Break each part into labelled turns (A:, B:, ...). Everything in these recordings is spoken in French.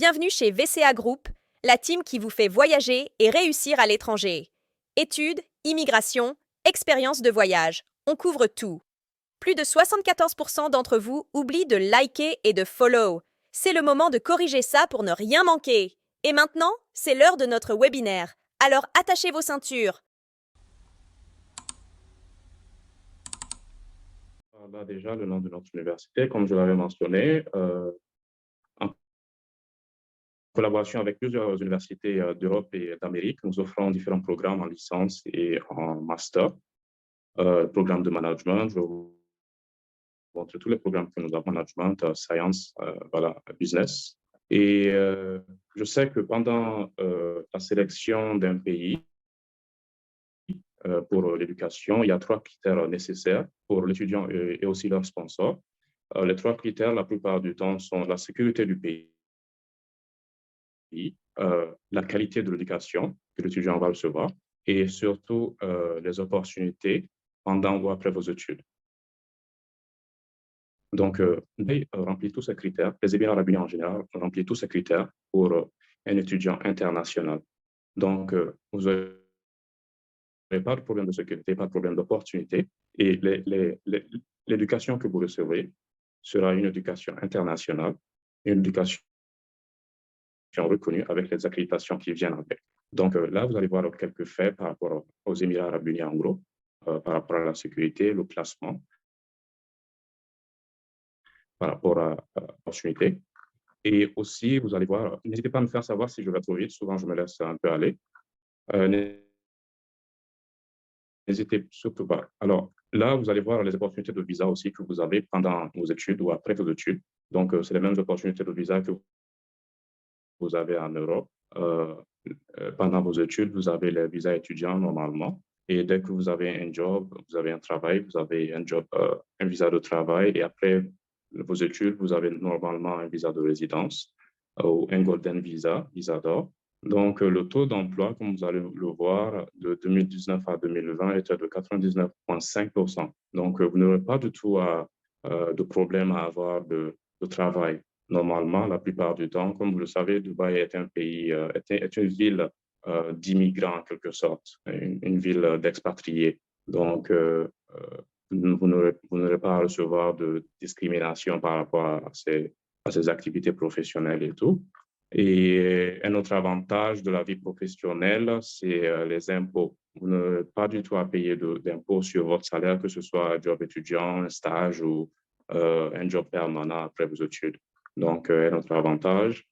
A: Bienvenue chez VCA Group, la team qui vous fait voyager et réussir à l'étranger. Études, immigration, expérience de voyage, on couvre tout. Plus de 74% d'entre vous oublient de liker et de follow. C'est le moment de corriger ça pour ne rien manquer. Et maintenant, c'est l'heure de notre webinaire. Alors attachez vos ceintures.
B: Là, déjà, le nom de notre université, comme je l'avais mentionné, en collaboration avec plusieurs universités d'Europe et d'Amérique, nous offrons différents programmes en licence et en master. Programme de management, je vous montre tous les programmes que nous avons, management, science, voilà, business. Et je sais que pendant la sélection d'un pays pour l'éducation, il y a trois critères nécessaires pour l'étudiant et aussi leur sponsor. Les trois critères, la plupart du temps, sont la sécurité du pays, la qualité de l'éducation que l'étudiant va recevoir et surtout les opportunités pendant ou après vos études. Donc, remplir tous ces critères, les Émirats arabes unis en général remplir tous ces critères pour un étudiant international. Donc, vous n'aurez pas de problème de sécurité, pas de problème d'opportunité et l'éducation que vous recevrez sera une éducation internationale, une éducation reconnus avec les accréditations qui viennent avec. Donc là, vous allez voir quelques faits par rapport aux Émirats arabes unis en gros, par rapport à la sécurité, le classement, par rapport à l'opportunité. Et aussi, vous allez voir, n'hésitez pas à me faire savoir si je vais trop vite, souvent je me laisse un peu aller. N'hésitez surtout pas. Alors là, vous allez voir les opportunités de visa aussi que vous avez pendant vos études ou après vos études. Donc, c'est les mêmes opportunités de visa que vous avez en Europe. Pendant vos études, vous avez le visa étudiant normalement. Et dès que vous avez un job, vous avez un travail, vous avez un job, un visa de travail. Et après vos études, vous avez normalement un visa de résidence ou un golden visa, visa d'or. Donc, le taux d'emploi, comme vous allez le voir, de 2019 à 2020 était de 99,5%. Donc, vous n'aurez pas du tout de problème à avoir de travail. Normalement, la plupart du temps, comme vous le savez, Dubaï est un pays, est une ville d'immigrants en quelque sorte, une ville d'expatriés. Donc, vous n'aurez pas à recevoir de discrimination par rapport à ces activités professionnelles et tout. Et un autre avantage de la vie professionnelle, c'est les impôts. Vous n'aurez pas du tout à payer d'impôts sur votre salaire, que ce soit un job étudiant, un stage ou un job permanent après vos études. Donc, un autre avantage.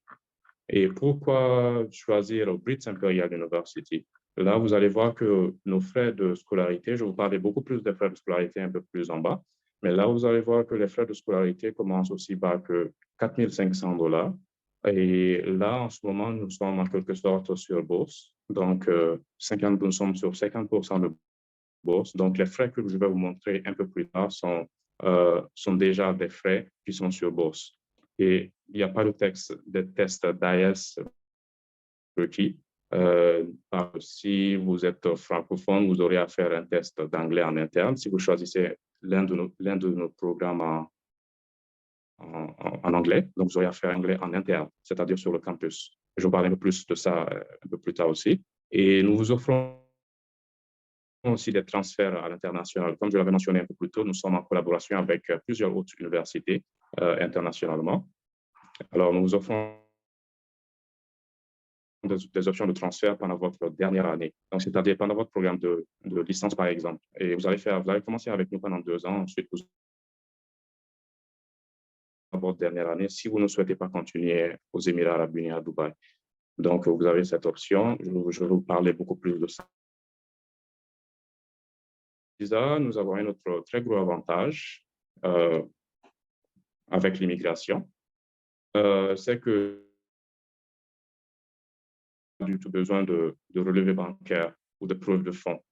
B: Et pourquoi choisir Brits Imperial University? Là, vous allez voir que nos frais de scolarité, je vous parlais beaucoup plus des frais de scolarité un peu plus en bas, mais là, vous allez voir que les frais de scolarité commencent aussi bas que 4 500 $. Et là, en ce moment, nous sommes en quelque sorte sur bourse. Donc, nous sommes sur 50% de bourse. Donc, les frais que je vais vous montrer un peu plus tard sont déjà des frais qui sont sur bourse. Et il n'y a pas de test d'IELTS requis. Si vous êtes francophone, vous aurez à faire un test d'anglais en interne. Si vous choisissez l'un de nos programmes en anglais, donc vous aurez à faire anglais en interne, c'est-à-dire sur le campus. Je vous parlerai un peu plus de ça un peu plus tard aussi. Et nous vous offrons aussi des transferts à l'international. Comme je l'avais mentionné un peu plus tôt, nous sommes en collaboration avec plusieurs autres universités internationalement. Alors, nous vous offrons des options de transfert pendant votre dernière année. Donc, c'est-à-dire pendant votre programme de licence, par exemple. Et vous allez commencer avec nous pendant 2 ans. Ensuite, vous votre dernière année si vous ne souhaitez pas continuer aux Émirats arabes unis à Dubaï. Donc, vous avez cette option. Je vais vous parler beaucoup plus de ça. Nous avons un autre très gros avantage avec l'immigration. C'est que du tout besoin de relevé bancaire ou de preuve de fonds.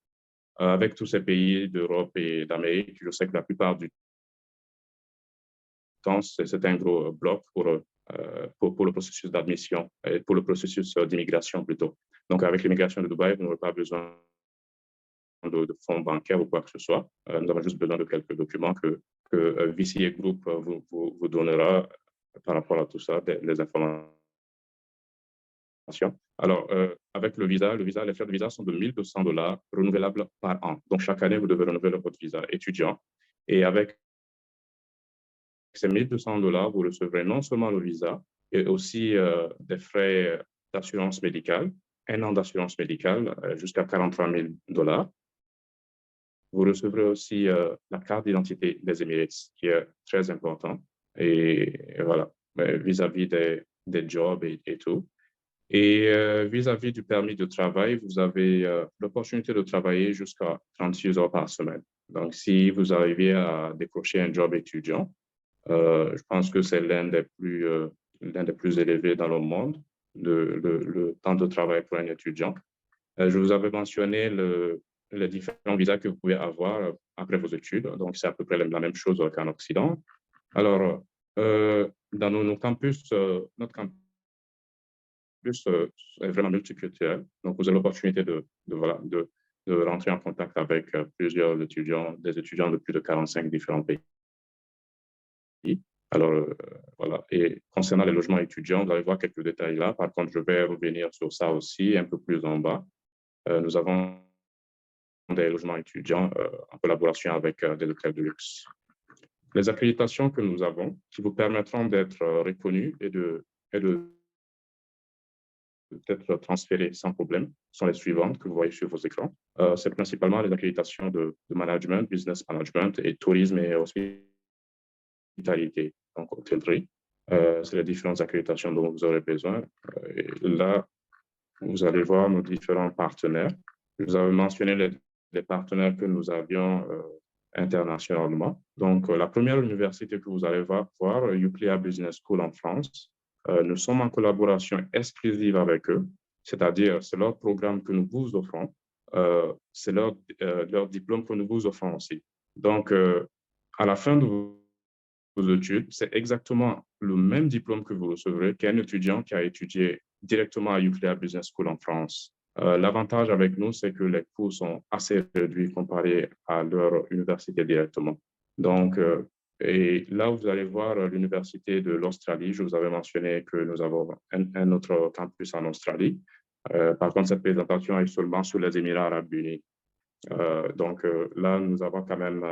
B: Avec tous ces pays d'Europe et d'Amérique, je sais que la plupart du temps, c'est un gros bloc pour le processus d'admission et pour le processus d'immigration plutôt. Donc, avec l'immigration de Dubaï, vous n'aurez pas besoin de fonds bancaires ou quoi que ce soit. Nous avons juste besoin de quelques documents que VCA Group vous donnera par rapport à tout ça, les informations Alors, avec le visa, les frais de visa sont de 1 200 $ renouvelables par an. Donc, chaque année, vous devez renouveler votre visa étudiant. Et avec ces 1 200 $, vous recevrez non seulement le visa, et aussi des frais d'assurance médicale, 1 an d'assurance médicale jusqu'à 43 000 $. Vous recevrez aussi la carte d'identité des Emirates, qui est très important. Et voilà, vis-à-vis des jobs et tout. Et vis-à-vis du permis de travail, vous avez l'opportunité de travailler jusqu'à 36 heures par semaine. Donc, si vous arrivez à décrocher un job étudiant, je pense que c'est l'un des plus élevés dans le monde, le temps de travail pour un étudiant. Je vous avais mentionné les différents visas que vous pouvez avoir après vos études. Donc, c'est à peu près la même chose qu'en Occident. Alors, dans nos campus, notre campus est vraiment multiculturel. Donc, vous avez l'opportunité voilà, de rentrer en contact avec plusieurs étudiants, des étudiants de plus de 45 différents pays. Alors, voilà. Et concernant les logements étudiants, vous allez voir quelques détails là. Par contre, je vais revenir sur ça aussi un peu plus en bas. Nous avons des logements étudiants en collaboration avec des hôtels de luxe. Les accréditations que nous avons qui vous permettront d'être reconnus et d'être transférés sans problème sont les suivantes que vous voyez sur vos écrans. C'est principalement les accréditations de management, business management et tourisme et hospitalité, donc hôtellerie. C'est les différentes accréditations dont vous aurez besoin. Et là, vous allez voir nos différents partenaires. Je vous avais mentionné les partenaires que nous avions internationalement. Donc, la première université que vous allez voir, Euclid Business School en France, nous sommes en collaboration exclusive avec eux, c'est-à-dire c'est leur programme que nous vous offrons, c'est leur diplôme que nous vous offrons aussi. Donc, à la fin de vos études, c'est exactement le même diplôme que vous recevrez qu'un étudiant qui a étudié directement à Euclid Business School en France. L'avantage avec nous, c'est que les coûts sont assez réduits comparés à leur université directement. Donc, et là, vous allez voir l'université de l'Australie. Je vous avais mentionné que nous avons un autre campus en Australie. Par contre, cette présentation est seulement sur les Émirats arabes unis. Donc, là, nous avons quand même,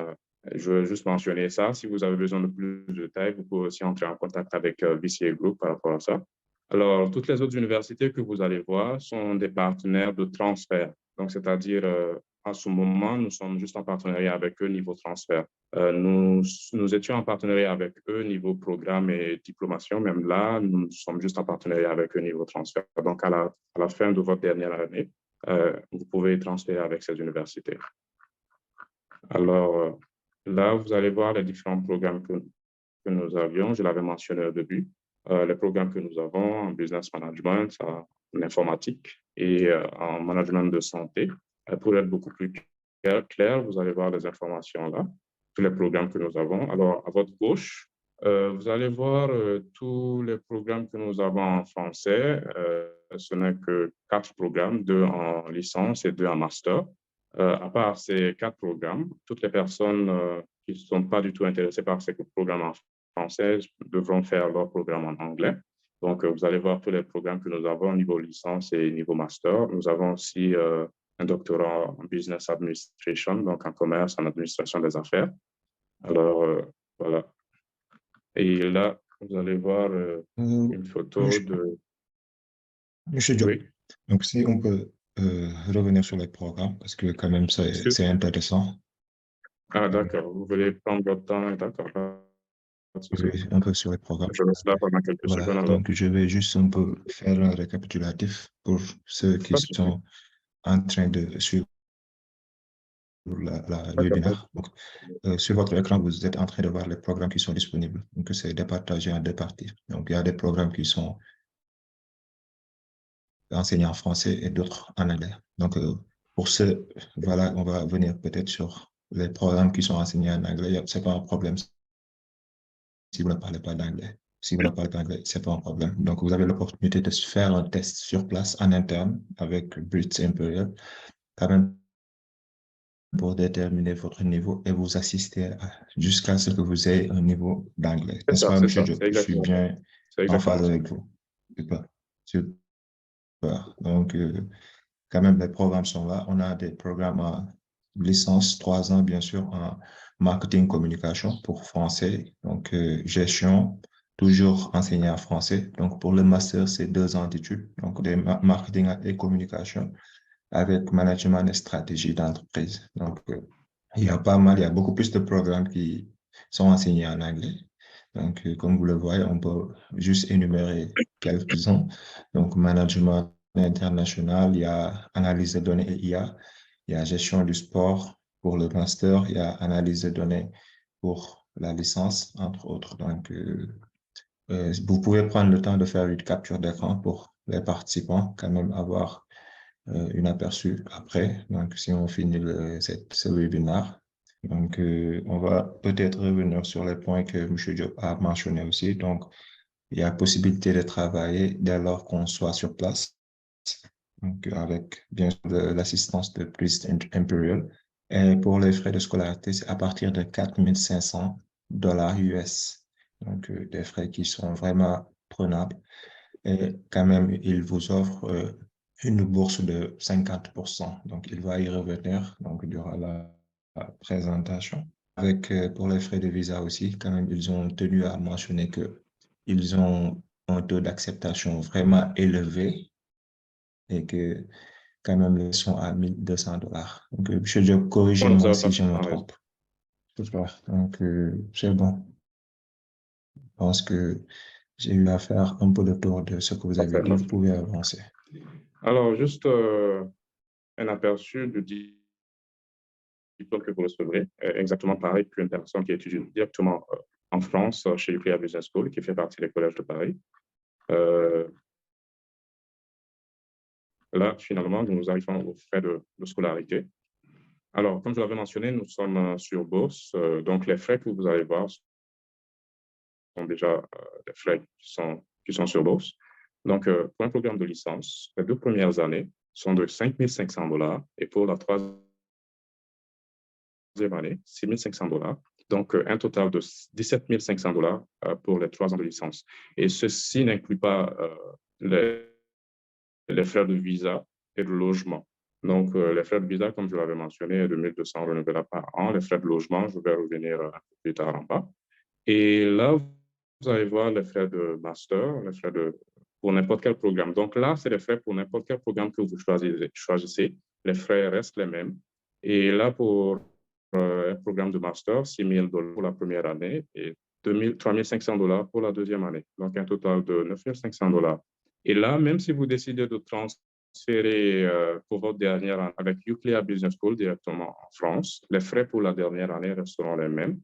B: je veux juste mentionner ça. Si vous avez besoin de plus de détails, vous pouvez aussi entrer en contact avec VCA Group par rapport à ça. Alors, toutes les autres universités que vous allez voir sont des partenaires de transfert. Donc, c'est-à-dire, en ce moment, nous sommes juste en partenariat avec eux niveau transfert. Nous étions en partenariat avec eux niveau programme et diplomation. Même là, nous sommes juste en partenariat avec eux niveau transfert. Donc, à la fin de votre dernière année, vous pouvez transférer avec ces universités. Alors, là, vous allez voir les différents programmes que nous avions. Je l'avais mentionné au début. Les programmes que nous avons en business management, en informatique et en management de santé. Pour être beaucoup plus clair, vous allez voir les informations là, tous les programmes que nous avons. Alors, à votre gauche, vous allez voir tous les programmes que nous avons en français. Ce n'est que 4 programmes, 2 en licence et 2 en master. À part ces 4 programmes, toutes les personnes qui ne sont pas du tout intéressées par ces programmes en français devront faire leur programme en anglais. Donc, vous allez voir tous les programmes que nous avons au niveau licence et niveau master. Nous avons aussi un doctorat en business administration, donc en commerce, en administration des affaires. Alors, voilà. Et là, vous allez voir une photo de...
C: Monsieur Diop,
B: Oui.
C: donc si on peut revenir sur les programmes, parce que quand même c'est intéressant.
B: Ah, d'accord. Vous voulez prendre votre temps, d'accord.
C: Oui, un peu sur les programmes.
B: Je laisse là pendant quelques
C: Voilà,
B: secondes. Alors.
C: donc je vais juste un peu faire un récapitulatif pour ceux qui sont en train de suivre le webinaire. Donc, sur votre écran, vous êtes en train de voir les programmes qui sont disponibles. Donc, c'est départagé en 2 parties. Donc, il y a des programmes qui sont enseignés en français et d'autres en anglais. Donc, pour ceux, voilà, on va venir peut-être sur les programmes qui sont enseignés en anglais. C'est pas un problème si vous ne parlez pas d'anglais. Si vous ne parlez pas d'anglais, c'est pas un problème. Donc, vous avez l'opportunité de faire un test sur place en interne avec Brits Imperial, quand même pour déterminer votre niveau et vous assister jusqu'à ce que vous ayez un niveau d'anglais. N'est-ce pas, M. Diop? Je suis bien en phase avec vous. Voilà. Donc, quand même, les programmes sont là. On a des programmes en licence, 3 ans, bien sûr, en marketing communication pour français. Donc, gestion, toujours enseigné en français. Donc, pour le master, c'est 2 ans d'études. Donc, des marketing et communication avec management et stratégie d'entreprise. Donc, il y a pas mal, il y a beaucoup plus de programmes qui sont enseignés en anglais. Donc, comme vous le voyez, on peut juste énumérer quelques-uns. Donc, management international, il y a analyse de données et IA, il y a gestion du sport pour le master, il y a analyse de données pour la licence, entre autres. Donc, vous pouvez prendre le temps de faire une capture d'écran pour les participants, quand même avoir une aperçu après. Donc, si on finit ce webinaire, donc on va peut-être revenir sur les points que M. Diop a mentionnés aussi. Donc, il y a possibilité de travailler dès lors qu'on soit sur place, donc avec bien sûr l'assistance de Priest Imperial. Et pour les frais de scolarité, c'est à partir de 4 500 $ US. Donc, des frais qui sont vraiment prenables. Et quand même, il vous offre une bourse de 50%. Donc, il va y revenir donc, durant la présentation. Avec, pour les frais de visa aussi, quand même, ils ont tenu à mentionner que ils ont un taux d'acceptation vraiment élevé et que quand même, ils sont à 1 200 $. Donc, M. Diop,
B: Bon, vous
C: corrigez-moi
B: avez
C: si je me
B: parfaitement raison.
C: trompe. Super. Donc, c'est bon. Je pense que j'ai eu à faire un peu le tour de ce que vous avez
B: Parfait,
C: dit. Vous
B: parfait.
C: pouvez avancer.
B: Alors, juste un aperçu du diplôme que vous recevrez, exactement pareil qu'une personne qui étudie directement en France chez UCLA Business School, qui fait partie des collèges de Paris. Là, finalement, nous arrivons aux frais de scolarité. Alors, comme je l'avais mentionné, nous sommes sur bourse. Donc, les frais que vous allez voir sont déjà des frais qui sont sur bourse. Donc, pour un programme de licence, les 2 premières années sont de 5 500 $ et pour la troisième année, 6 500 $. Donc, un total de 17 500 $ pour les 3 ans de licence. Et ceci n'inclut pas les frais de visa et de logement. Donc, les frais de visa, comme je l'avais mentionné, est de 1 200 renouvelables par an. Les frais de logement, je vais revenir un peu plus tard en bas. Et là, vous allez voir les frais de master, les frais pour n'importe quel programme. Donc là, c'est les frais pour n'importe quel programme que vous choisissez. Les frais restent les mêmes. Et là, pour un programme de master, 6 000 $ pour la première année et 3 500 $ pour la deuxième année. Donc, un total de 9 500 $. Et là, même si vous décidez de transférer pour votre dernière année avec UCLA Business School directement en France, les frais pour la dernière année resteront les mêmes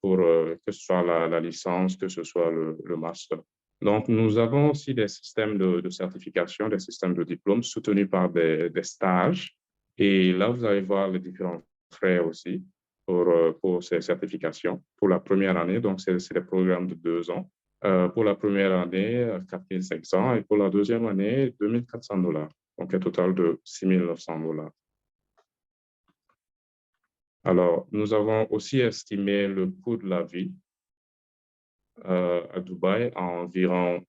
B: pour que ce soit la licence, que ce soit le master. Donc, nous avons aussi des systèmes de certification, des systèmes de diplôme soutenus par des stages. Et là, vous allez voir les différents frais aussi pour ces certifications. Pour la première année, donc c'est des programmes de 2 ans. Pour la première année, 4 500 et pour la deuxième année, 2 400 $. Donc, un total de 6 900 $. Alors, nous avons aussi estimé le coût de la vie à Dubaï à environ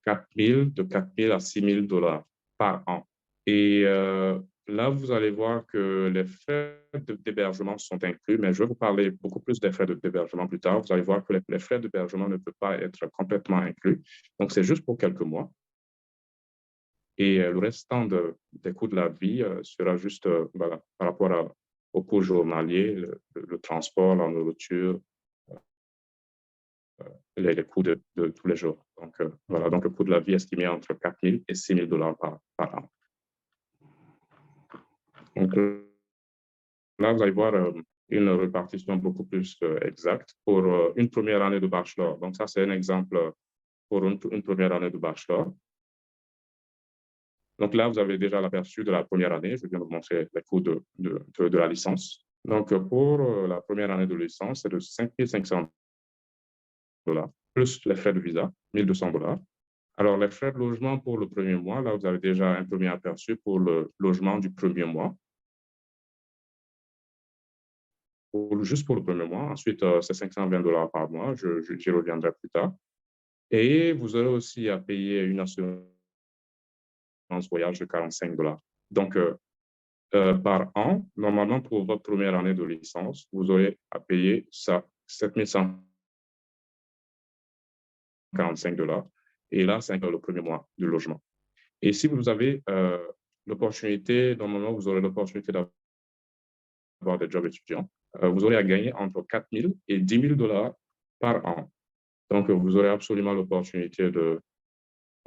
B: 4 000 à 6 000 $ par an. Et là, vous allez voir que les frais d'hébergement sont inclus, mais je vais vous parler beaucoup plus des frais d'hébergement plus tard. Vous allez voir que les frais d'hébergement ne peuvent pas être complètement inclus. Donc, c'est juste pour quelques mois. Et le restant des coûts de la vie sera juste voilà, par rapport au coût journalier, le transport, la nourriture, les coûts de tous les jours. Donc, voilà, donc le coût de la vie estimé entre 4 000 et 6 000 $ par an. Donc, là, vous allez voir une répartition beaucoup plus exacte pour une première année de bachelor. Donc, ça, c'est un exemple pour une première année de bachelor. Donc là, vous avez déjà l'aperçu de la première année. Je viens de vous montrer les coûts de la licence. Donc, pour la première année de licence, c'est de 5 500 $, plus les frais de visa, 1 200 $. Alors, les frais de logement pour le premier mois, là, vous avez déjà un premier aperçu pour le logement du premier mois. Juste pour le premier mois. Ensuite, c'est 520 $ par mois. J'y reviendrai plus tard. Et vous aurez aussi à payer une assurance voyage de 45 $. Donc, par an, normalement, pour votre première année de licence, vous aurez à payer ça, 7 145 $. Et là, c'est le premier mois du logement. Et si vous avez l'opportunité, normalement, vous aurez l'opportunité d'avoir des jobs étudiants, vous aurez à gagner entre 4 000 et 10 000 $ par an. Donc, vous aurez absolument l'opportunité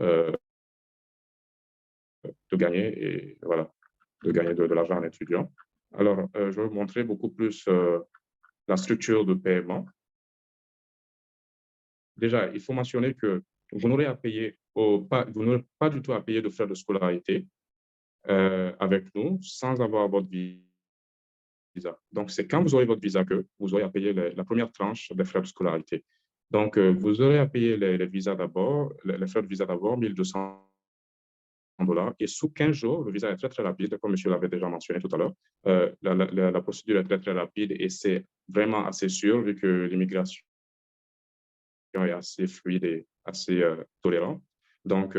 B: euh, de gagner et voilà, de gagner de l'argent en étudiant. Alors, je vais vous montrer beaucoup plus la structure de paiement. Déjà, il faut mentionner que vous n'aurez vous n'aurez pas du tout à payer de frais de scolarité avec nous sans avoir votre visa. Donc, c'est quand vous aurez votre visa que vous aurez à payer la première tranche des frais de scolarité. Donc, vous aurez à payer les visas d'abord, les frais de visa d'abord, 1 200 $. Et sous 15 jours, le visa est très, très rapide, comme monsieur l'avait déjà mentionné tout à l'heure. La procédure est très, très rapide et c'est vraiment assez sûr vu que l'immigration est assez fluide et assez tolérant. Donc,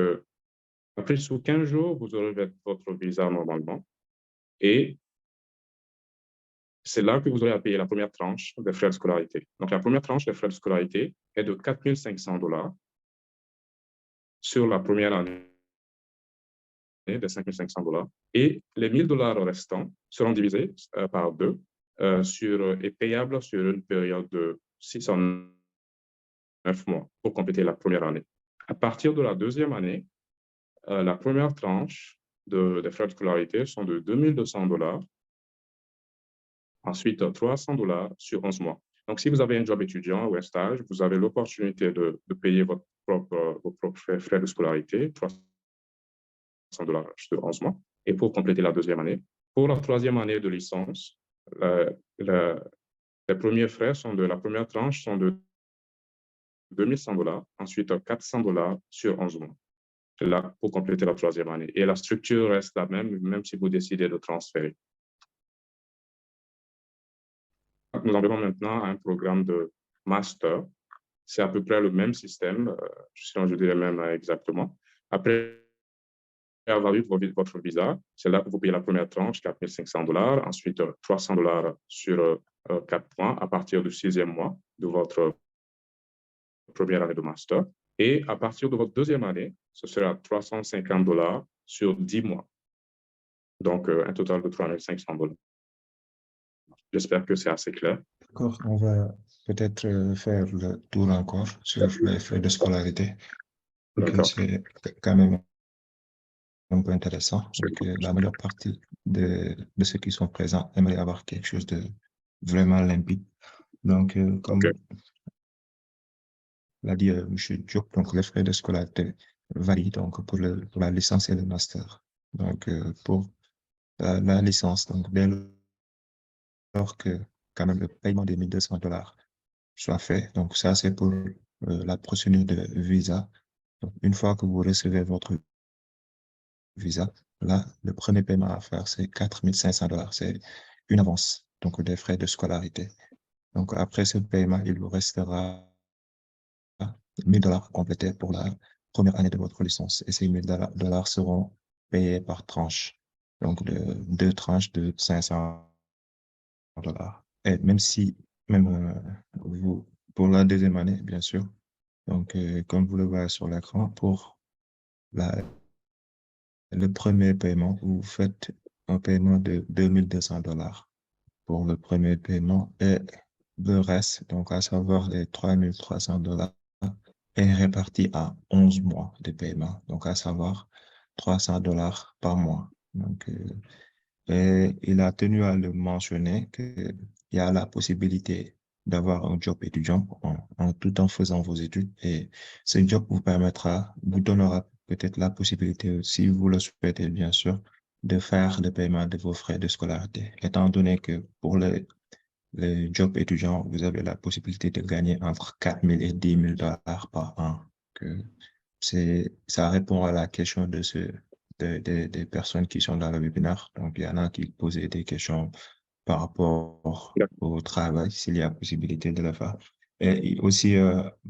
B: après, sous 15 jours, vous aurez votre visa normalement. Et c'est là que vous aurez à payer la première tranche des frais de scolarité. Donc, la première tranche des frais de scolarité est de 4 500 $ sur la première année de 5 500 $. Et les 1 000 $ restants seront divisés par deux et payables sur une période de 6 à 9 mois pour compléter la première année. À partir de la deuxième année, la première tranche des frais de scolarité sont de 2 200 $, ensuite 300 $ sur 11 mois. Donc, si vous avez un job étudiant ou un stage, vous avez l'opportunité de payer vos propres frais de scolarité, 300 $ sur 11 mois, et pour compléter la deuxième année. Pour la troisième année de licence, les premiers frais la première tranche sont de 2 100 $, ensuite 400 $ sur 11 mois. Là, pour compléter la troisième année. Et la structure reste la même, même si vous décidez de transférer. Nous en venons maintenant à un programme de master. C'est à peu près le même système, sinon je dirais même exactement. Après avoir eu votre visa, c'est là que vous payez la première tranche, 4 500 $, ensuite 300 $ sur 4 mois à partir du 6e mois de votre première année de master. Et à partir de votre deuxième année, ce sera 350 $ sur 10 mois. Donc, un total de 3 500 $. J'espère que c'est assez clair.
C: D'accord, on va peut-être faire le tour encore sur les frais de scolarité.
B: D'accord.
C: C'est quand même un peu intéressant. Donc, la majeure partie de ceux qui sont présents aimeraient avoir quelque chose de vraiment limpide. Donc, comme
B: OK.
C: l'a dit M. Diop, donc les frais de scolarité varient donc pour la licence et le master. Donc, pour la licence, donc dès lors que quand même le paiement des 1 200 $ soit fait, donc ça c'est pour la procédure de visa. Donc, une fois que vous recevez votre visa, là, le premier paiement à faire, c'est 4 500 $. C'est une avance, donc des frais de scolarité. Donc, après ce paiement, il vous restera 1 000 $ complétés pour la première année de votre licence. Et ces 1 000 $ seront payés par tranche. Donc, deux tranches de 500 $. Et même pour la deuxième année, bien sûr. Donc, comme vous le voyez sur l'écran, pour le premier paiement, vous faites un paiement de 2 200 $ pour le premier paiement et le reste, donc à savoir les 3 300 $ est réparti à 11 mois de paiement, donc à savoir 300 $ par mois. Donc, et il a tenu à le mentionner qu'il y a la possibilité d'avoir un job étudiant tout en faisant vos études. Et ce job vous donnera peut-être la possibilité, si vous le souhaitez bien sûr, de faire le paiement de vos frais de scolarité, étant donné que pour les jobs étudiants, vous avez la possibilité de gagner entre 4 000 et 10 000 $ par an. Que ça répond à la question des personnes qui sont dans le webinaire. Donc, il y en a qui posaient des questions par rapport au travail, s'il y a possibilité de le faire. Et aussi,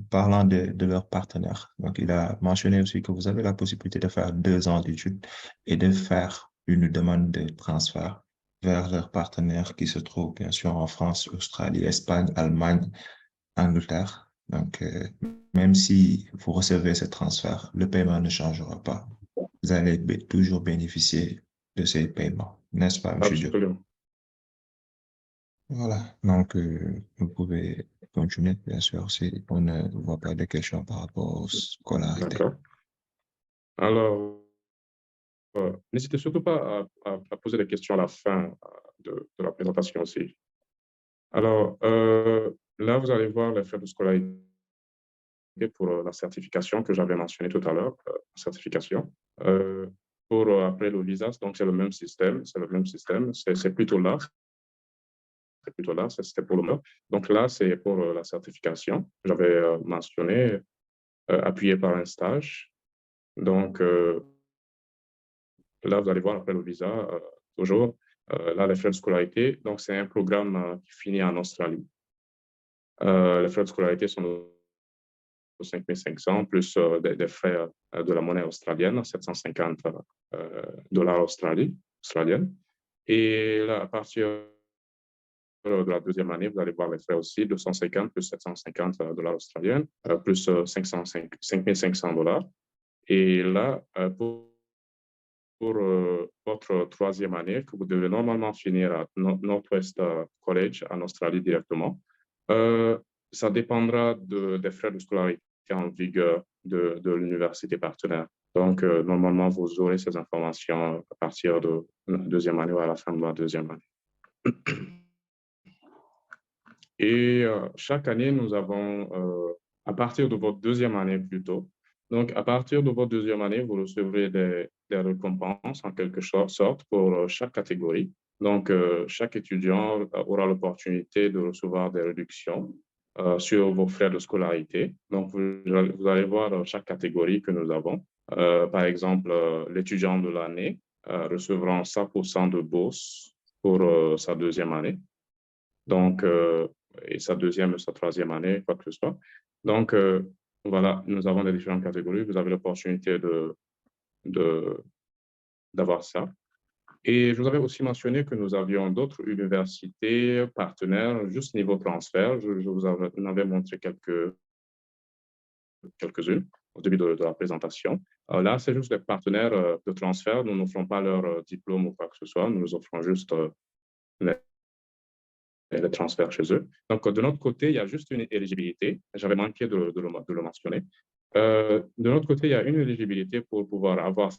C: parlant de leurs partenaires, donc il a mentionné aussi que vous avez la possibilité de faire 2 ans d'études et de faire une demande de transfert vers leurs partenaires qui se trouvent bien sûr en France, Australie, Espagne, Allemagne, Angleterre. Donc, même si vous recevez ce transfert, le paiement ne changera pas. Vous allez toujours bénéficier de ces paiements, n'est-ce pas, M. Diop?
B: Absolument.
C: Voilà, donc vous pouvez continuer, bien sûr, si on ne voit pas de questions par rapport aux scolarités.
B: D'accord. Alors, n'hésitez surtout pas à poser des questions à la fin de la présentation aussi. Alors, là, vous allez voir les frais de scolarité pour la certification que j'avais mentionnée tout à l'heure, certification. Pour après le visa, donc c'est le même système, c'est plutôt là, c'était pour le moment. Donc là, c'est pour la certification que j'avais mentionné, appuyé par un stage. Donc là, vous allez voir après le visa, toujours, là, les frais de scolarité. Donc, c'est un programme qui finit en Australie. Les frais de scolarité sont de 5 500 plus des frais de la monnaie australienne, 750 dollars australiennes. Et là, à partir de la deuxième année, vous allez voir les frais aussi, 250 plus 750 dollars australiennes, plus 5 500 dollars. Et là, pour votre troisième année, que vous devez normalement finir à Northwest College en Australie directement, ça dépendra des frais de scolarité en vigueur de l'université partenaire. Donc, normalement, vous aurez ces informations à partir de la deuxième année ou à la fin de la deuxième année. Et chaque année, nous avons, à partir de votre deuxième année plutôt, donc à partir de votre deuxième année, vous recevrez des récompenses en quelque sorte pour chaque catégorie. Donc, chaque étudiant aura l'opportunité de recevoir des réductions sur vos frais de scolarité. Donc, vous allez voir chaque catégorie que nous avons. Par exemple, l'étudiant de l'année recevra 100% de bourse pour sa deuxième année. Donc, et sa deuxième et sa troisième année, quoi que ce soit. Donc, voilà, nous avons des différentes catégories. Vous avez l'opportunité d'avoir ça. Et je vous avais aussi mentionné que nous avions d'autres universités partenaires, juste niveau transfert. Je vous en avais montré quelques-unes au début de la présentation. Là, c'est juste des partenaires de transfert. Nous n'offrons pas leur diplôme ou quoi que ce soit. Nous offrons juste les transferts chez eux. Donc, de notre côté, il y a juste une éligibilité. J'avais manqué de le mentionner. De notre côté, il y a une éligibilité pour pouvoir avoir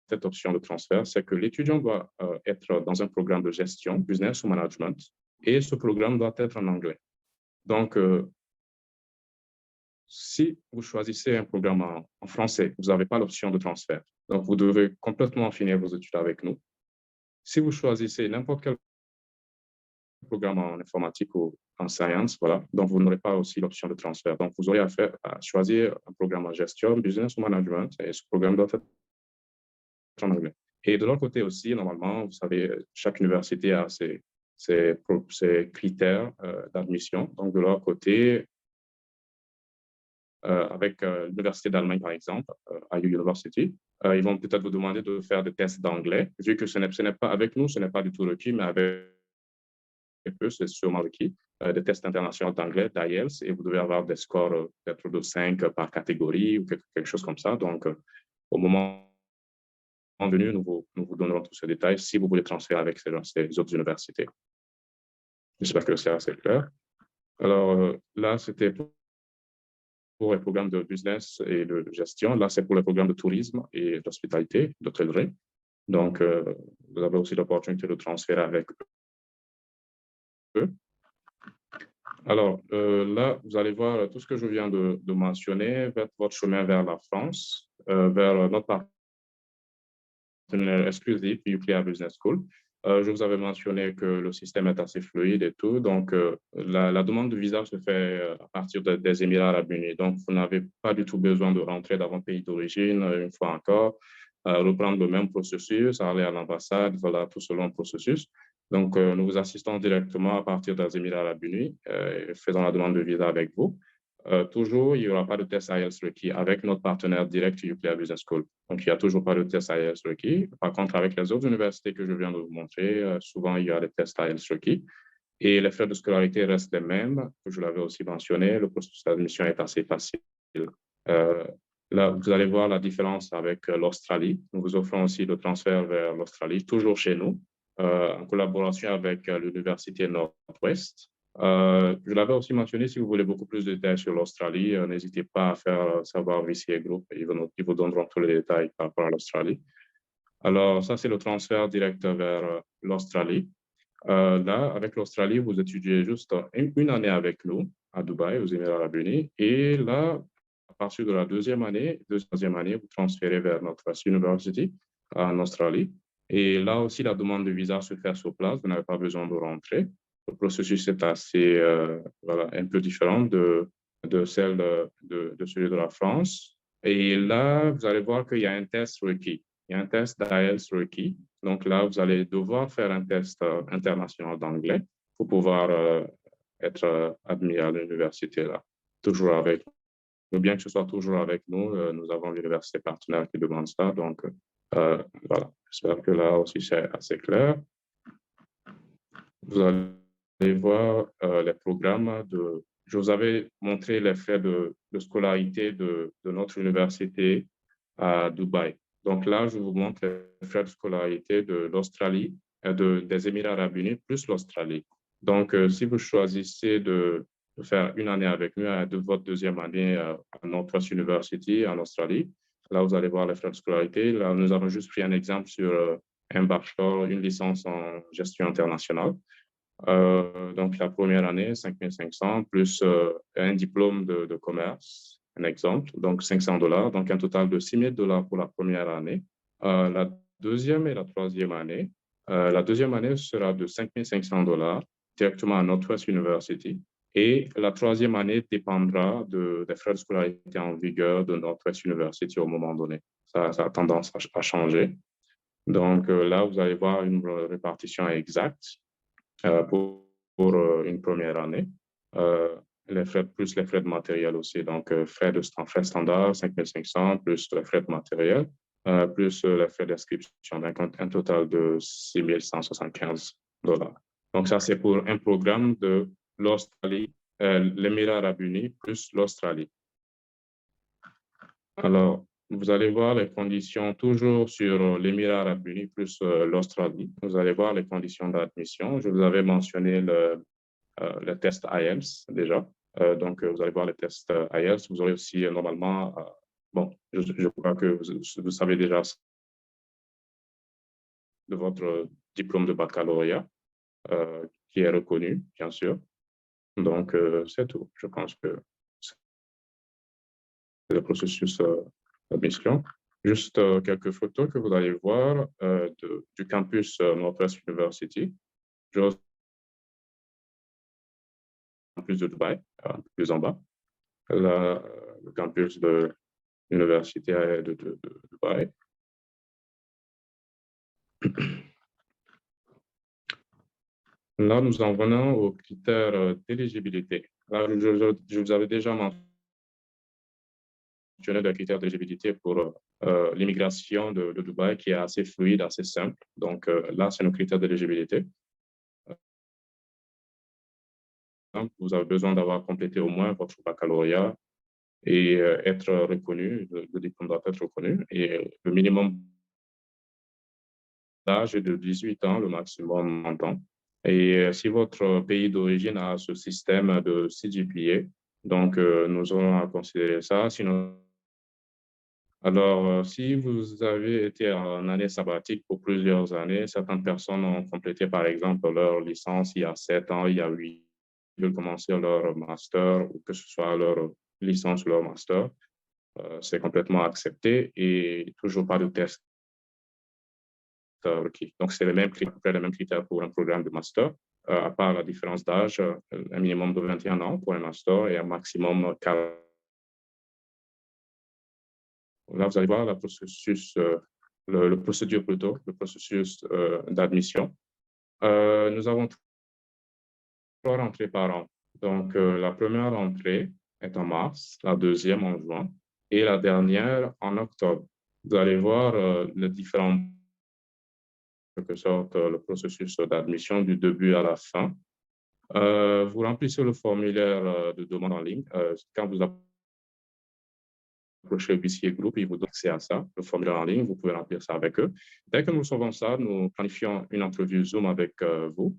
B: cette option de transfert, c'est que l'étudiant doit être dans un programme de gestion, business ou management, et ce programme doit être en anglais. Donc, si vous choisissez un programme en français, vous n'avez pas l'option de transfert. Donc, vous devez complètement finir vos études avec nous. Si vous choisissez n'importe quel programme en informatique ou en science, voilà. Donc, vous n'aurez pas aussi l'option de transfert. Donc, vous aurez à choisir un programme en gestion, business ou management, et ce programme doit être en anglais. Et de l'autre côté aussi, normalement, vous savez, chaque université a ses critères d'admission. Donc, de leur côté, avec l'Université d'Allemagne, par exemple, IU University, ils vont peut-être vous demander de faire des tests d'anglais, vu que ce n'est pas avec nous, ce n'est pas du tout requis, mais avec eux, c'est sûrement requis, des tests internationaux d'anglais, d'IELTS, et vous devez avoir des scores peut-être de 5 par catégorie ou quelque chose comme ça. Donc, au moment venu, nous vous donnerons tous ces détails si vous voulez transférer avec ces autres universités. J'espère que c'est assez clair. Alors, là, c'était pour les programmes de business et de gestion. Là, c'est pour les programmes de tourisme et d'hospitalité, d'hôtellerie. Donc, vous avez aussi l'opportunité de transférer avec eux. Alors, là, vous allez voir tout ce que je viens de mentionner, votre chemin vers la France, vers notre partenaire exclusif, UCLA Business School. Je vous avais mentionné que le système est assez fluide et tout. Donc, la demande de visa se fait à partir des Émirats arabes unis. Donc, vous n'avez pas du tout besoin de rentrer dans votre pays d'origine une fois encore, reprendre le même processus, aller à l'ambassade, voilà, tout selon le processus. Donc, nous vous assistons directement à partir des Émirats arabes unis, faisant la demande de visa avec vous. Toujours, il n'y aura pas de test IELTS requis avec notre partenaire direct Nuclear Business School. Donc, il n'y a toujours pas de test IELTS requis. Par contre, avec les autres universités que je viens de vous montrer, souvent, il y a des tests IELTS requis. Et les frais de scolarité restent les mêmes, que je l'avais aussi mentionné. Le processus d'admission est assez facile. Euh, Là, vous allez voir la différence avec l'Australie. Nous vous offrons aussi le transfert vers l'Australie, toujours chez nous, en collaboration avec l'Université Nord-Ouest. Je l'avais aussi mentionné, si vous voulez beaucoup plus de détails sur l'Australie, n'hésitez pas à faire savoir VCA Group. Ils vous donneront tous les détails par rapport à l'Australie. Alors, ça, c'est le transfert direct vers l'Australie. Là, avec l'Australie, vous étudiez juste une année avec nous à Dubaï, aux Émirats arabes unis. Et là, à partir de la deuxième année, vous transférez vers notre university en Australie. Et là aussi, la demande de visa se fait sur place. Vous n'avez pas besoin de rentrer. Le processus est assez, voilà, un peu différent de celui de la France. Et là, vous allez voir qu'il y a un test requis. Il y a un test d'IELTS requis. Donc là, vous allez devoir faire un test international d'anglais pour pouvoir être admis à l'université là. Toujours avec nous, bien que ce soit toujours avec nous, nous avons l'université partenaire qui demande ça. Donc voilà, j'espère que là aussi c'est assez clair. Vous allez voir les programmes de... Je vous avais montré les frais de scolarité de notre université à Dubaï. Donc là, je vous montre les frais de scolarité de l'Australie, des Émirats arabes unis, plus l'Australie. Donc, si vous choisissez de faire une année avec nous, de votre deuxième année à Northwest University en Australie, là, vous allez voir les frais de scolarité. Là, nous avons juste pris un exemple sur un bachelor, une licence en gestion internationale. Donc, la première année, 5 500, plus un diplôme de commerce, un exemple, donc $500, donc un total de $6 000 pour la première année. La deuxième et la troisième année, la deuxième année sera de $5 500 directement à Northwest University. Et la troisième année dépendra des frais de scolarité en vigueur de Northwest University au moment donné. Ça a tendance à changer. Donc là, vous allez voir une répartition exacte pour une première année. Les frais, plus les frais de matériel aussi. Donc, frais standards, 5 500, plus les frais de matériel, plus les frais d'inscription. Donc, un total de $6 175. Donc, ça, c'est pour un programme de l'Australie, l'Émirat arabe unis plus l'Australie. Alors, vous allez voir les conditions toujours sur l'Émirat arabe unis plus l'Australie. Vous allez voir les conditions d'admission. Je vous avais mentionné le test IELTS déjà. Donc, vous allez voir les tests IELTS. Vous aurez aussi normalement, bon, je crois que vous savez déjà de votre diplôme de baccalauréat qui est reconnu, bien sûr. Donc, c'est tout. Je pense que c'est le processus d'admission. Juste quelques photos que vous allez voir du campus Northwest University. Campus de Dubaï, plus en bas. Là, le campus de l'Université de Dubaï. Là, nous en venons aux critères d'éligibilité. Là, je vous avais déjà mentionné les critères d'éligibilité pour l'immigration de Dubaï qui est assez fluide, assez simple. Donc là, c'est nos critères d'éligibilité. Vous avez besoin d'avoir complété au moins votre baccalauréat et être reconnu, le diplôme doit être reconnu. Et le minimum d'âge est de 18 ans, le maximum 30 ans. Et si votre pays d'origine a ce système de CGPA, donc nous aurons à considérer ça. Sinon, alors, si vous avez été en année sabbatique pour plusieurs années, certaines personnes ont complété, par exemple, leur licence il y a 7 ans, il y a 8 ans, ils veulent commencer leur master, ou que ce soit leur licence ou leur master, c'est complètement accepté et toujours pas de test requis. Donc, c'est les mêmes critères pour un programme de master, à part la différence d'âge, un minimum de 21 ans pour un master et un maximum 40. Là, vous allez voir le processus d'admission. Nous avons 3 rentrées par an. Donc, la première rentrée est en mars, la deuxième en juin et la dernière en octobre. Vous allez voir les différents, en quelque sorte, le processus d'admission du début à la fin. Vous remplissez le formulaire de demande en ligne. Quand vous approchez le BCA Group, ils vous donnent accès à ça, le formulaire en ligne. Vous pouvez remplir ça avec eux. Dès que nous recevons ça, nous planifions une entrevue Zoom avec vous,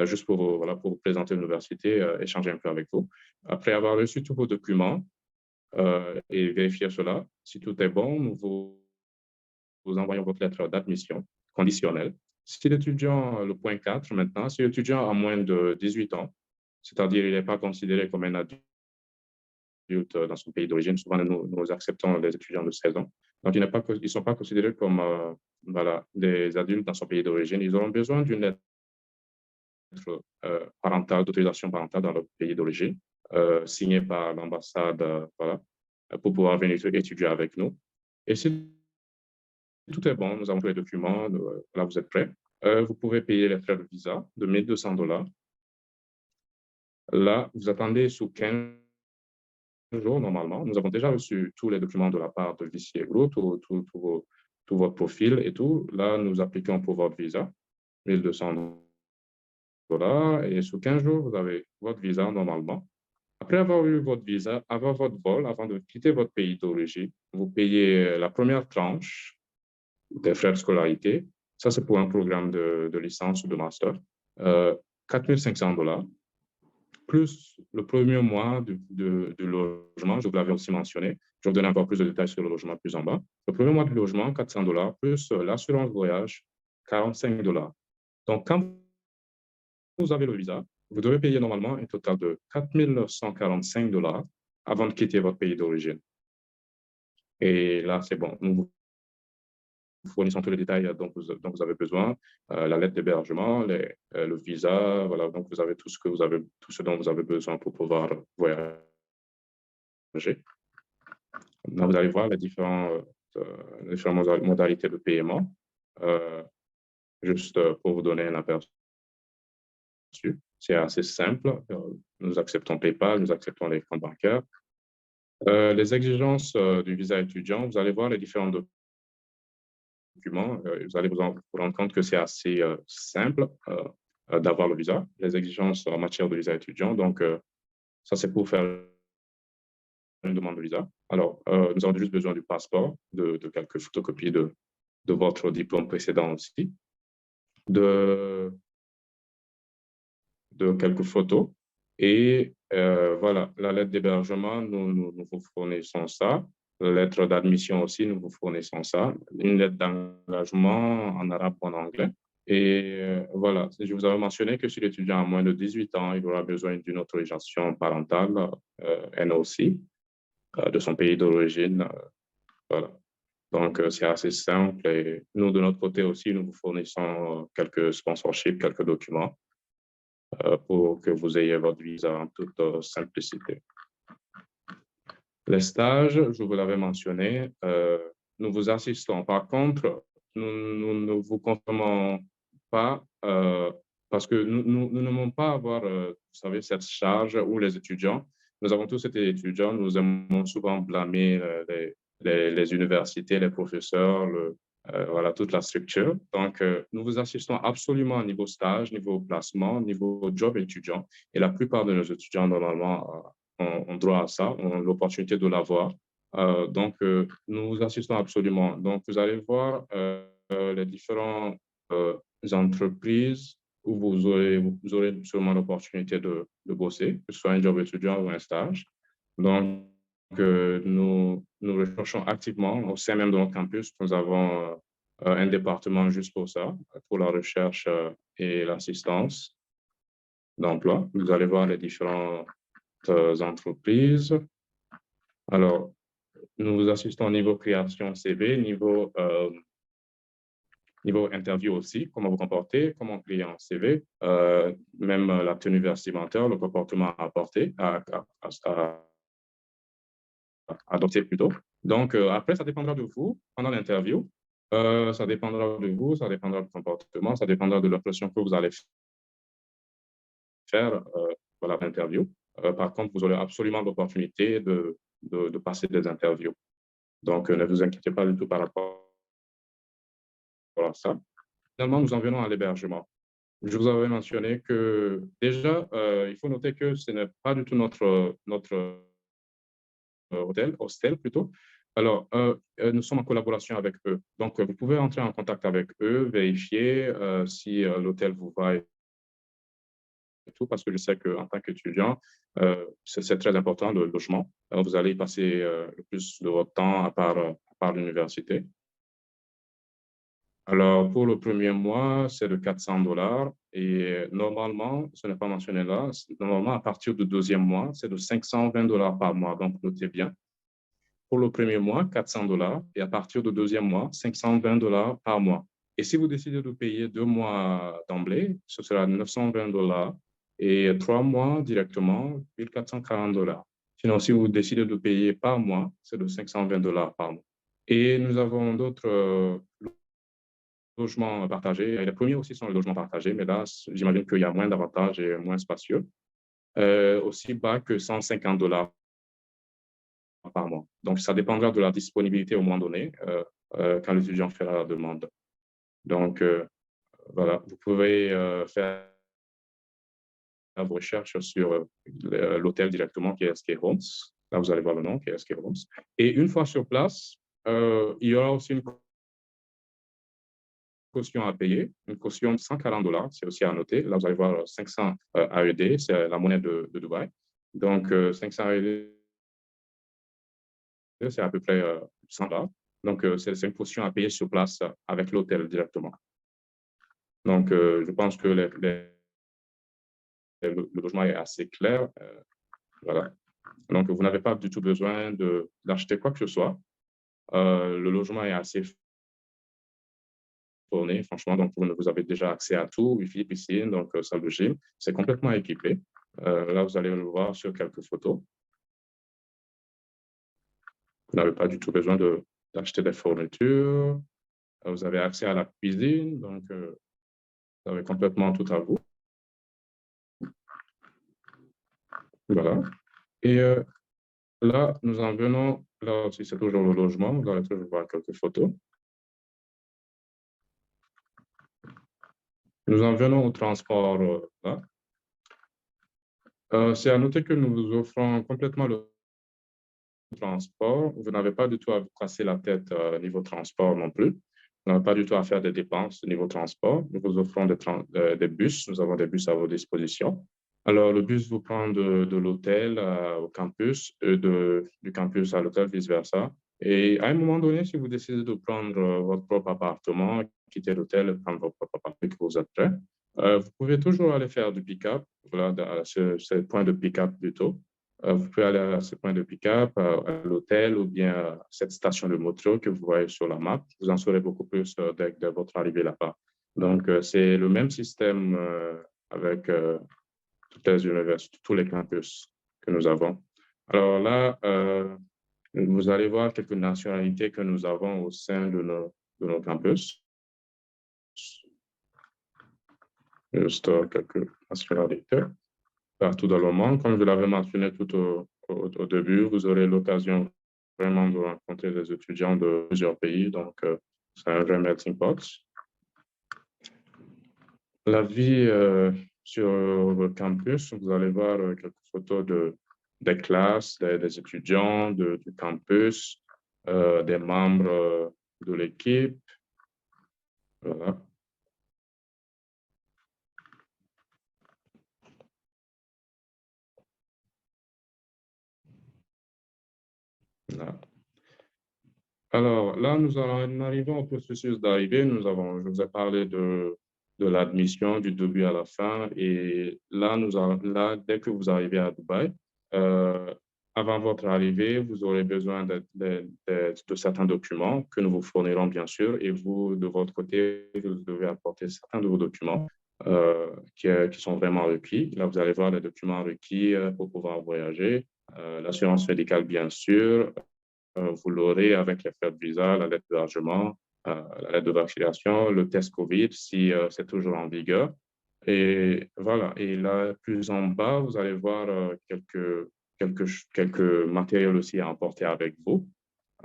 B: juste pour, voilà, pour vous présenter l'université, échanger un peu avec vous. Après avoir reçu tous vos documents et vérifier cela, si tout est bon, nous vous envoyons votre lettre d'admission conditionnelle. Si l'étudiant, le point 4 maintenant, si l'étudiant a moins de 18 ans, c'est-à-dire il n'est pas considéré comme un adulte dans son pays d'origine, souvent nous acceptons les étudiants de 16 ans, donc ils ne sont pas considérés comme voilà, des adultes dans son pays d'origine, ils auront besoin d'une lettre parentale, d'autorisation parentale dans leur pays d'origine, signée par l'ambassade, voilà, pour pouvoir venir étudier avec nous. Et si tout est bon, nous avons tous les documents, là vous êtes prêts, vous pouvez payer les frais de visa de 1 200 $. Là, vous attendez sous 15 jours normalement. Nous avons déjà reçu tous les documents de la part de VCA Group, tout votre profil et tout. Là, nous appliquons pour votre visa, 1 200 $. Et sous 15 jours, vous avez votre visa normalement. Après avoir eu votre visa, avoir votre vol, avant de quitter votre pays d'origine, vous payez la première tranche des frais de scolarité. Ça, c'est pour un programme de licence ou de master. 4 500 $, plus le premier mois de logement, je vous l'avais aussi mentionné. Je vais vous donner encore plus de détails sur le logement plus en bas. Le premier mois de logement, 400 $, plus l'assurance voyage, 45 $. Donc, quand vous avez le visa, vous devez payer normalement un total de 4 945 $ avant de quitter votre pays d'origine. Et là, c'est bon. Nous vous fournissons tous les détails dont vous avez besoin, la lettre d'hébergement, le visa, voilà. Donc, vous avez tout ce dont vous avez besoin pour pouvoir voyager. Là, vous allez voir les différentes modalités de paiement. Juste pour vous donner un aperçu. C'est assez simple. Nous acceptons PayPal, nous acceptons les comptes bancaires. Les exigences du visa étudiant, vous allez voir les différents documents. Vous allez vous rendre compte que c'est assez simple d'avoir le visa. Les exigences en matière de visa étudiant. Donc, ça, c'est pour faire une demande de visa. Alors, nous avons juste besoin du passeport, de quelques photocopies de votre diplôme précédent aussi, de quelques photos. Et voilà, la lettre d'hébergement, nous vous fournissons ça. La lettre d'admission aussi, nous vous fournissons ça. Une lettre d'engagement en arabe ou en anglais. Et voilà, je vous avais mentionné que si l'étudiant a moins de 18 ans, il aura besoin d'une autorisation parentale, NOC, de son pays d'origine. Voilà. Donc, c'est assez simple. Et nous, de notre côté aussi, nous vous fournissons quelques sponsorships, quelques documents pour que vous ayez votre visa en toute simplicité. Les stages, je vous l'avais mentionné, nous vous assistons. Par contre, nous ne vous confirmons pas parce que nous n'aimons pas avoir, vous savez, cette charge où les étudiants, nous avons tous été étudiants, nous aimons souvent blâmer les universités, les professeurs, voilà, toute la structure. Donc, nous vous assistons absolument au niveau stage, niveau placement, niveau job étudiant. Et la plupart de nos étudiants, normalement, ont droit à ça, ont l'opportunité de l'avoir. Donc, nous vous assistons absolument. Donc, vous allez voir les différentes entreprises où vous aurez sûrement l'opportunité de bosser, que ce soit un job étudiant ou un stage. Donc, nous recherchons activement au sein même de notre campus. Nous avons un département juste pour ça, pour la recherche et l'assistance d'emploi. Vous allez voir les différentes entreprises. Alors, nous vous assistons au niveau création CV, niveau interview aussi, comment vous comportez, comment créer un CV, même la tenue vestimentaire, le comportement à adopter plutôt. Donc, après, ça dépendra de vous pendant l'interview. Ça dépendra de vous, ça dépendra du comportement, ça dépendra de l'impression que vous allez faire voilà, l'interview. Par contre, vous aurez absolument l'opportunité de passer des interviews. Donc, ne vous inquiétez pas du tout par rapport à ça. Finalement, nous en venons à l'hébergement. Je vous avais mentionné que déjà, il faut noter que ce n'est pas du tout notre hostel plutôt. Alors, nous sommes en collaboration avec eux. Donc, vous pouvez entrer en contact avec eux, vérifier si l'hôtel vous va et tout, parce que je sais qu'en tant qu'étudiant, c'est très important le logement. Vous allez y passer le plus de votre temps à part l'université. Alors, pour le premier mois, c'est de 400 $ et normalement, ce n'est pas mentionné là, normalement, à partir du deuxième mois, c'est de 520 $ par mois. Donc, notez bien. Pour le premier mois, 400 $ et à partir du deuxième mois, 520 $ par mois. Et si vous décidez de payer 2 mois d'emblée, ce sera 920 $ et 3 mois directement, 1440 $. Sinon, si vous décidez de payer par mois, c'est de 520 $ par mois. Et nous avons d'autres logements partagés. Et les premiers aussi sont les logements partagés, mais là, j'imagine qu'il y a moins d'avantages et moins spacieux. Aussi bas que 150 $ par mois. Donc, ça dépendra de la disponibilité au moment donné, quand l'étudiant fera la demande. Donc, voilà, vous pouvez faire vos recherches sur l'hôtel directement qui est SK Homes. Là, vous allez voir le nom qui est SK Homes. Et une fois sur place, il y aura aussi une caution à payer, une caution de 140 $, c'est aussi à noter. Là, vous allez voir 500 AED, c'est la monnaie de Dubaï. Donc, 500 AED, c'est à peu près 100 $. Donc, c'est une caution à payer sur place avec l'hôtel directement. Donc, je pense que le logement est assez clair. Voilà. Donc, vous n'avez pas du tout besoin d'acheter quoi que ce soit. Le logement est assez fourni, franchement. Donc, vous avez déjà accès à tout, Wi-Fi, piscine, donc salle de gym. C'est complètement équipé. Là, vous allez le voir sur quelques photos. Vous n'avez pas du tout besoin d'acheter des fournitures. Vous avez accès à la cuisine, donc vous avez complètement tout à vous. Voilà. Et là, nous en venons, là aussi, c'est toujours le logement. Vous allez toujours voir quelques photos. Nous en venons au transport là. C'est à noter que nous vous offrons complètement le transport. Vous n'avez pas du tout à vous casser la tête niveau transport non plus. Vous n'avez pas du tout à faire des dépenses niveau transport. Nous vous offrons des bus. Nous avons des bus à vos dispositions. Alors, le bus vous prend de l'hôtel au campus, du campus à l'hôtel, vice-versa. Et à un moment donné, si vous décidez de prendre votre propre appartement, quitter l'hôtel, prendre votre propre appartement, que vous êtes prêt, vous pouvez toujours aller faire du pick-up, voilà, à ce point de pick-up plutôt. Vous pouvez aller à ce point de pick-up, à l'hôtel ou bien à cette station de métro que vous voyez sur la map. Vous en saurez beaucoup plus dès votre arrivée là-bas. Donc, c'est le même système avec toutes les universités, tous les campus que nous avons. Alors là, vous allez voir quelques nationalités que nous avons au sein de nos campus. Juste quelques nationalités partout dans le monde. Comme je l'avais mentionné tout au début, vous aurez l'occasion vraiment de rencontrer des étudiants de plusieurs pays. Donc, c'est un vrai melting pot. La vie sur le campus, vous allez voir quelques photos des classes, des étudiants du campus, des membres de l'équipe. Voilà. Voilà. Alors là, nous arrivons au processus d'arrivée. Je vous ai parlé de l'admission du début à la fin. Et là, dès que vous arrivez à Dubaï, avant votre arrivée, vous aurez besoin de certains documents que nous vous fournirons, bien sûr. Et vous, de votre côté, vous devez apporter certains de vos documents qui sont vraiment requis. Là, vous allez voir les documents requis pour pouvoir voyager. L'assurance médicale, bien sûr. Vous l'aurez avec les frais de visa, la lettre d'hébergement, la lettre de vaccination, le test COVID, si c'est toujours en vigueur. Et voilà. Et là, plus en bas, vous allez voir quelques matériels aussi à emporter avec vous.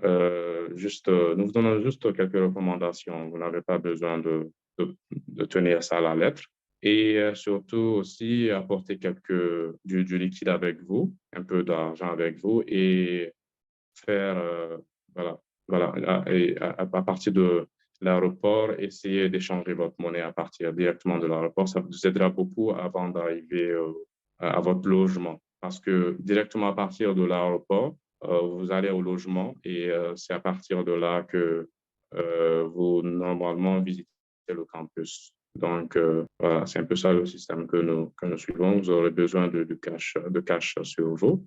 B: Nous vous donnons juste quelques recommandations. Vous n'avez pas besoin de tenir ça à la lettre. Et surtout aussi apporter du liquide avec vous, un peu d'argent avec vous et faire, voilà, et à partir de l'aéroport, essayer d'échanger votre monnaie à partir directement de l'aéroport. Ça vous aidera beaucoup avant d'arriver à votre logement. Parce que directement à partir de l'aéroport, vous allez au logement et c'est à partir de là que vous normalement visitez le campus. Donc, voilà, c'est un peu ça le système que nous suivons. Vous aurez besoin de cash sur vous.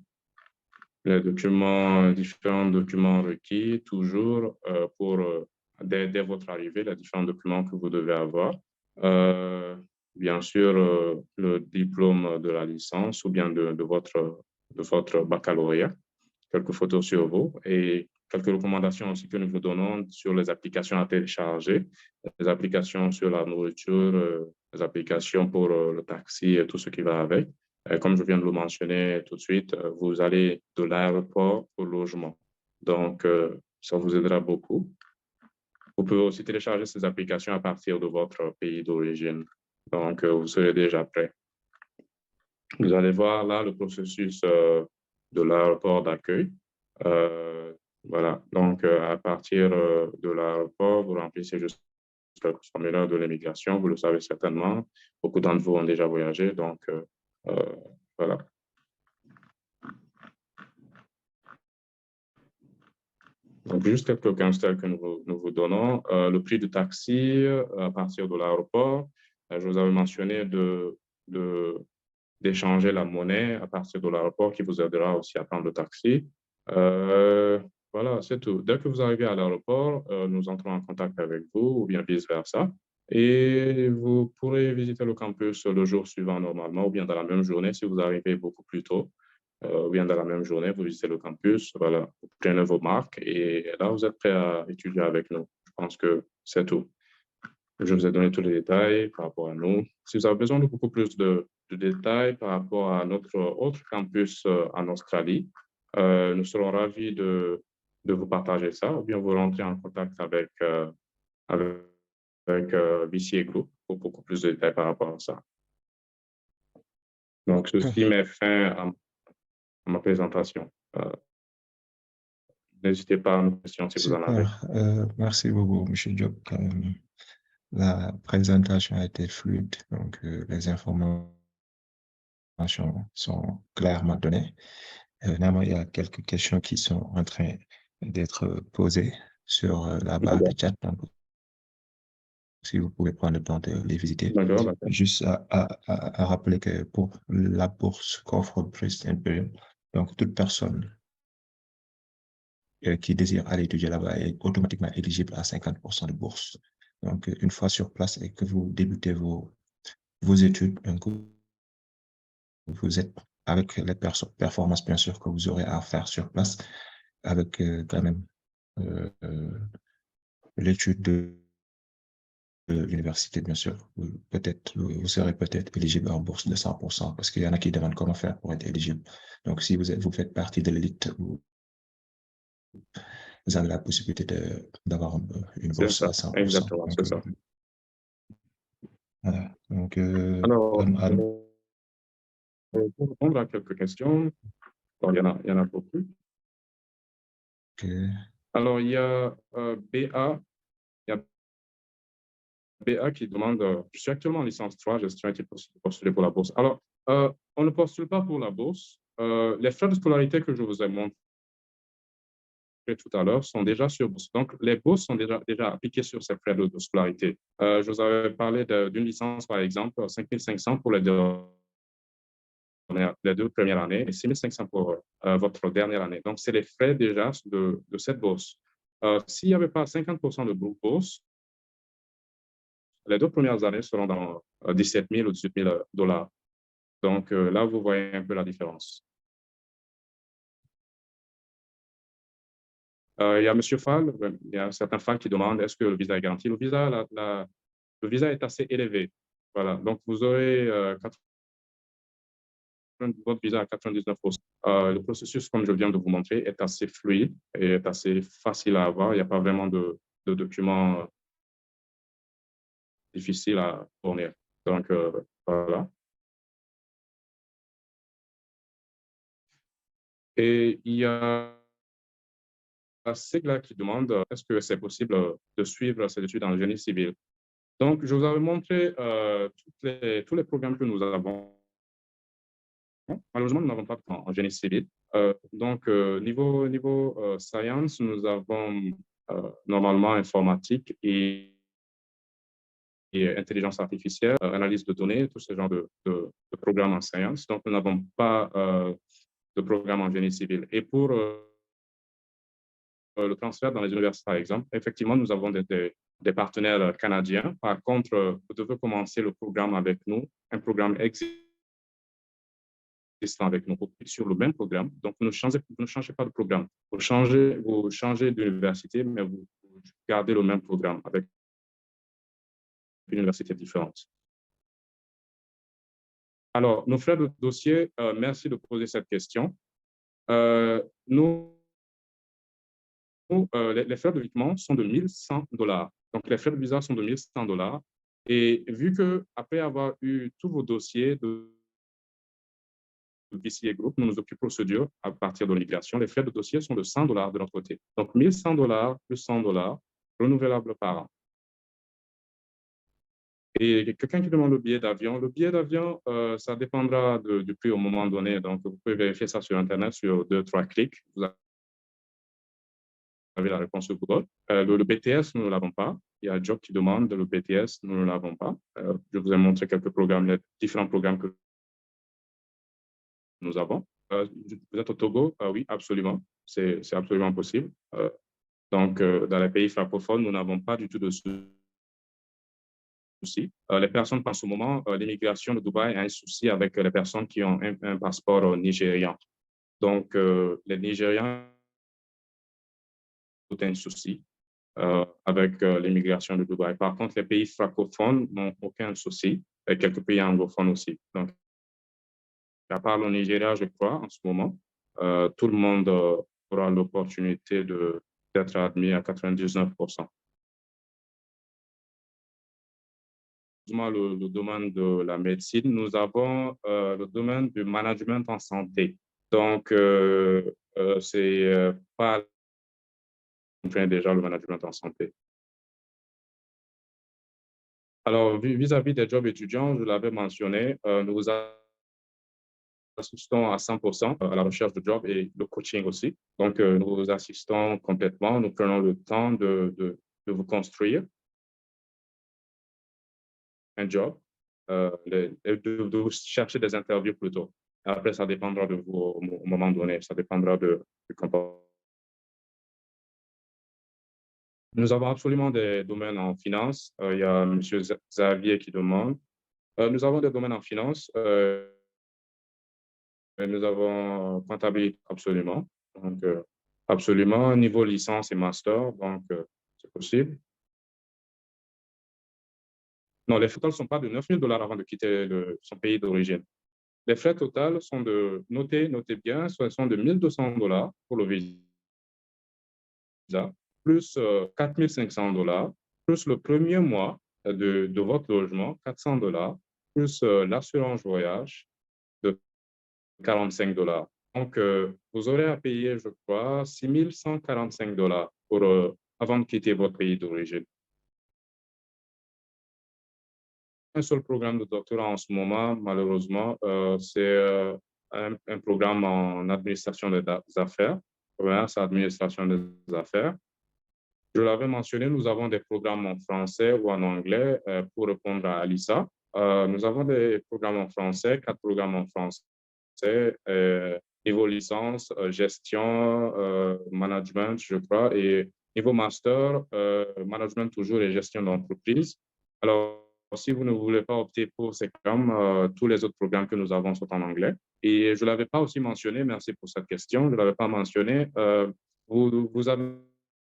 B: Les documents, différents documents requis, toujours dès votre arrivée, les différents documents que vous devez avoir. Bien sûr, le diplôme de la licence ou bien de votre baccalauréat, quelques photos sur vous et quelques recommandations aussi que nous vous donnons sur les applications à télécharger, les applications sur la nourriture, les applications pour le taxi et tout ce qui va avec. Comme je viens de le mentionner tout de suite, vous allez de l'aéroport au logement. Donc, ça vous aidera beaucoup. Vous pouvez aussi télécharger ces applications à partir de votre pays d'origine. Donc, vous serez déjà prêt. Vous allez voir là le processus de l'aéroport d'accueil. Voilà. Donc, à partir de l'aéroport, vous remplissez juste le formulaire de l'immigration. Vous le savez certainement. Beaucoup d'entre vous ont déjà voyagé. Donc, voilà. Donc, juste quelques instants que nous vous donnons. Le prix du taxi à partir de l'aéroport, je vous avais mentionné d'échanger la monnaie à partir de l'aéroport qui vous aidera aussi à prendre le taxi. Voilà, c'est tout. Dès que vous arrivez à l'aéroport, nous entrons en contact avec vous ou bien vice-versa. Et vous pourrez visiter le campus le jour suivant normalement ou bien dans la même journée si vous arrivez beaucoup plus tôt. Ou bien dans la même journée, vous visitez le campus, voilà, vous prenez vos marques et là, vous êtes prêt à étudier avec nous. Je pense que c'est tout. Je vous ai donné tous les détails par rapport à nous. Si vous avez besoin de beaucoup plus de détails par rapport à notre autre campus en Australie, nous serons ravis de vous partager ça ou bien vous rentrer en contact avec VCA Group pour beaucoup plus de détails par rapport à ça. Donc, ceci met fin à ma présentation. N'hésitez pas à me questionner si vous en avez.
C: Super. Merci beaucoup, M. Diop. La présentation a été fluide, donc les informations sont clairement données. Néanmoins, il y a quelques questions qui sont en train d'être posées sur la barre de chat. Donc, si vous pouvez prendre le temps de les visiter.
B: D'accord, d'accord.
C: Juste à rappeler que pour la bourse qu'offre British Imperial, donc toute personne qui désire aller étudier là-bas est automatiquement éligible à 50% de bourse. Donc, une fois sur place et que vous débutez vos études, donc vous êtes avec les performances, bien sûr, que vous aurez à faire sur place, avec quand même l'étude de l'université, bien sûr. Vous serez peut-être éligible en bourse de 100%, parce qu'il y en a qui demandent comment faire pour être éligible. Donc, si vous faites partie de l'élite, vous avez la possibilité d'avoir une bourse à 100%.
B: Exactement, c'est ça.
C: Voilà. Donc,
B: alors, pour répondre à quelques questions, il y en a beaucoup.
C: Okay.
B: Alors, il y a BA qui demande, je suis actuellement en licence 3, gestion été postulé pour la bourse. Alors, on ne postule pas pour la bourse. Les frais de scolarité que je vous ai montrés tout à l'heure sont déjà sur bourse. Donc, les bourses sont déjà appliquées sur ces frais de scolarité. Je vous avais parlé d'une licence, par exemple, 5 500 pour les deux premières années et 6 500 pour votre dernière année. Donc, c'est les frais déjà de cette bourse. S'il n'y avait pas 50% de bourse, les 2 premières années seront dans 17 000 ou 18 000 $. Donc, là, vous voyez un peu la différence. Il y a M. Fall, il y a certains Fall qui demandent est-ce que le visa est garanti. Le visa est assez élevé. Voilà. Donc, vous aurez votre visa à 99%. Le processus, comme je viens de vous montrer, est assez fluide et est assez facile à avoir. Il n'y a pas vraiment de documents difficiles à fournir. Donc, voilà. Et il y a Sigla qui demande est-ce que c'est possible de suivre ces études en génie civil. Donc, je vous avais montré tous les programmes que nous avons. Malheureusement, nous n'avons pas en génie civil. Donc, niveau science, nous avons normalement informatique et intelligence artificielle, analyse de données, tout ce genre de programmes en science. Donc, nous n'avons pas de programme en génie civil. Et pour le transfert dans les universités, par exemple, effectivement, nous avons des partenaires canadiens. Par contre, vous devez commencer le programme avec nous, un programme existant avec nous sur le même programme. Donc, vous ne changez pas de programme. Vous changez d'université, mais vous gardez le même programme avec une université différente. Alors, nos frais de dossier, merci de poser cette question. Les frais de débitement sont de $1,100. Donc, les frais de visa sont de $1,100. Et vu qu'après avoir eu tous vos dossiers de BCA Group, nous nous occupons de procédure à partir de l'immigration, les frais de dossier sont de $100 de notre côté. Donc, $1,100 plus $100 renouvelables par an. Et quelqu'un qui demande le billet d'avion. Le billet d'avion, ça dépendra du prix au moment donné. Donc, vous pouvez vérifier ça sur Internet sur 2-3 clics. Vous avez la réponse sur Google. Le BTS, nous ne l'avons pas. Il y a Job qui demande le BTS, nous ne l'avons pas. Je vous ai montré quelques programmes, les différents programmes que nous avons. Vous êtes au Togo? Oui, absolument. C'est absolument possible. Donc, dans les pays francophones, nous n'avons pas du tout de souci. Les personnes, en ce moment, l'immigration de Dubaï a un souci avec les personnes qui ont un passeport nigérian. Donc, les Nigérians ont un souci avec l'immigration de Dubaï. Par contre, les pays francophones n'ont aucun souci, et quelques pays anglophones aussi. Donc, à part le Nigeria, je crois, en ce moment, tout le monde aura l'opportunité d'être admis à 99%. Le domaine de la médecine, nous avons le domaine du management en santé. Donc, c'est pas déjà le management en santé. Alors, vis-à-vis des jobs étudiants, je l'avais mentionné, nous assistons à 100% à la recherche de jobs et le coaching aussi. Donc, nous vous assistons complètement. Nous prenons le temps de vous construire un job, de vous chercher des interviews plutôt. Après, ça dépendra de vous au moment donné. Ça dépendra du comportement. Nous avons absolument des domaines en finance. Il y a M. Xavier qui demande. Nous avons des domaines en finance. Nous avons comptabilité, absolument. Donc, absolument, niveau licence et master, donc c'est possible. Non, les frais totaux ne sont pas de $9,000 avant de quitter son pays d'origine. Les frais totaux sont notez bien, ce sont de $1,200 pour le visa, plus $4,500, plus le premier mois de votre logement, $400, plus l'assurance voyage de $45. Donc, vous aurez à payer, je crois, $6,145 avant de quitter votre pays d'origine. Un seul programme de doctorat en ce moment, malheureusement, c'est un programme en administration des affaires, commerce, administration des affaires. Je l'avais mentionné, nous avons des programmes en français ou en anglais pour répondre à Alissa. Nous avons des programmes en français, 4 programmes en français, niveau licence, gestion, management, je crois, et niveau master, management toujours et gestion d'entreprise. Alors, si vous ne voulez pas opter pour ces programmes, tous les autres programmes que nous avons sont en anglais. Et je ne l'avais pas aussi mentionné, merci pour cette question, je ne l'avais pas mentionné, vous avez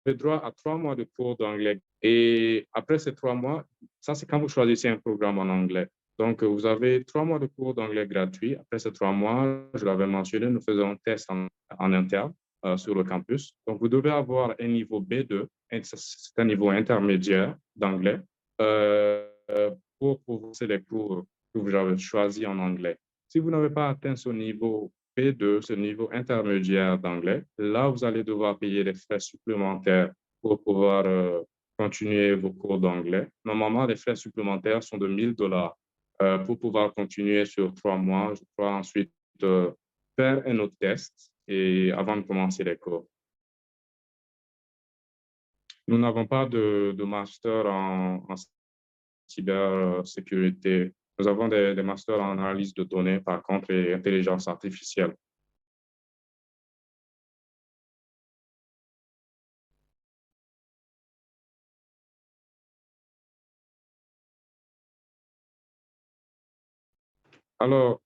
B: droit à 3 mois de cours d'anglais. Et après ces 3 mois, ça c'est quand vous choisissez un programme en anglais. Donc, vous avez 3 mois de cours d'anglais gratuits. Après ces 3 mois, je l'avais mentionné, nous faisons un test en interne sur le campus. Donc, vous devez avoir un niveau B2, c'est un niveau intermédiaire d'anglais, pour commencer les cours que vous avez choisis en anglais. Si vous n'avez pas atteint ce niveau B2, ce niveau intermédiaire d'anglais, là, vous allez devoir payer des frais supplémentaires pour pouvoir continuer vos cours d'anglais. Normalement, les frais supplémentaires sont de 1 000 $ pour pouvoir continuer sur 3 mois. Je crois ensuite faire un autre test et avant de commencer les cours. Nous n'avons pas de master en cybersécurité. Nous avons des masters en analyse de données, par contre, et intelligence artificielle. Alors,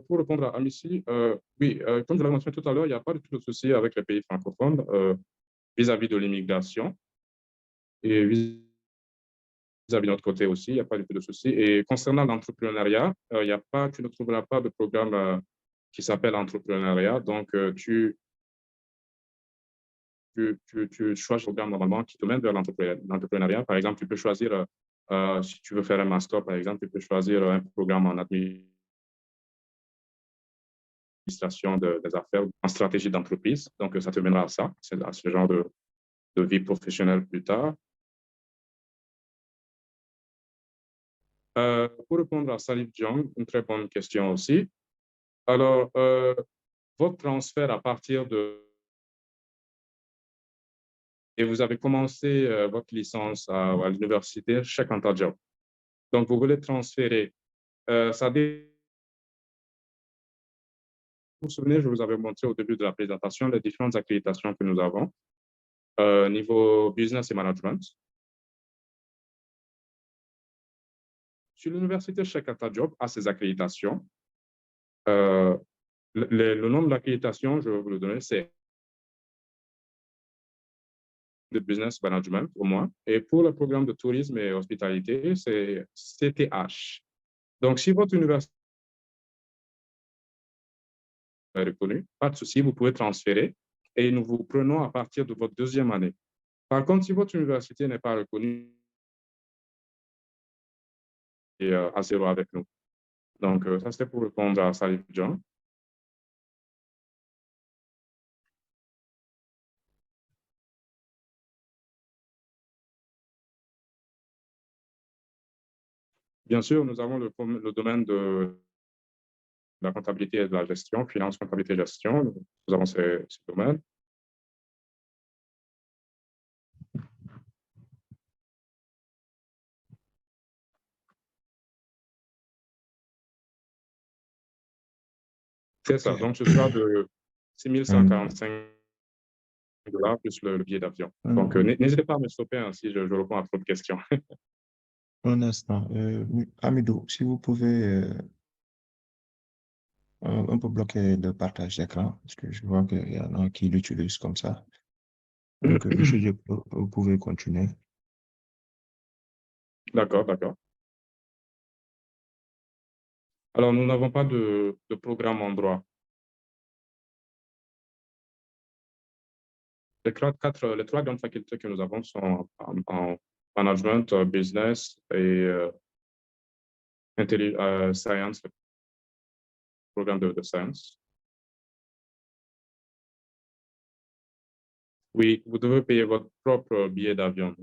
B: pour répondre à Amici, oui, comme je l'ai mentionné tout à l'heure, il n'y a pas du tout de souci avec les pays francophones vis-à-vis de l'immigration et vis-à-vis de notre côté aussi, il n'y a pas du tout de souci. Et concernant l'entrepreneuriat, tu ne trouveras pas de programme qui s'appelle entrepreneuriat. Donc, tu choisis un programme normalement qui te mène vers l'entrepreneuriat. Par exemple, tu peux choisir, si tu veux faire un master, par exemple, tu peux choisir un programme en administration des affaires, en stratégie d'entreprise. Donc, ça te mènera à ça, à ce genre de vie professionnelle plus tard. Pour répondre à Salif Jong, une très bonne question aussi. Alors, votre transfert à partir de... Et vous avez commencé votre licence à l'université Cheikh Anta Diop. Donc, vous voulez transférer. Vous vous souvenez, je vous avais montré au début de la présentation les différentes accréditations que nous avons niveau business et management. Sur l'université Cheikh Anta Diop a ses accréditations. Le nom de l'accréditation, je vais vous le donner, c'est de business management au moins. Et pour le programme de tourisme et hospitalité, c'est CTH. Donc, si votre université est reconnue, pas de souci, vous pouvez transférer et nous vous prenons à partir de votre 2e année. Par contre, si votre université n'est pas reconnue, et à 0 avec nous. Donc, ça, c'était pour répondre à Salif John. Bien sûr, nous avons le domaine de la comptabilité et de la gestion, finance, comptabilité et gestion. Nous avons ces domaines. C'est ça. Donc, ce sera de 6 145 $ plus le billet d'avion. Donc, n'hésitez pas à me stopper hein, si je réponds à trop de questions.
C: Un instant. Amidou, si vous pouvez un peu bloquer le partage d'écran, parce que je vois qu'il y en a qui l'utilisent comme ça. Donc, monsieur Diop, vous pouvez continuer.
B: D'accord, d'accord. Alors, nous n'avons pas de programme en droit. Les 3 grandes facultés que nous avons sont en management, business et science, le programme de science. Oui, vous devez payer votre propre billet d'avion.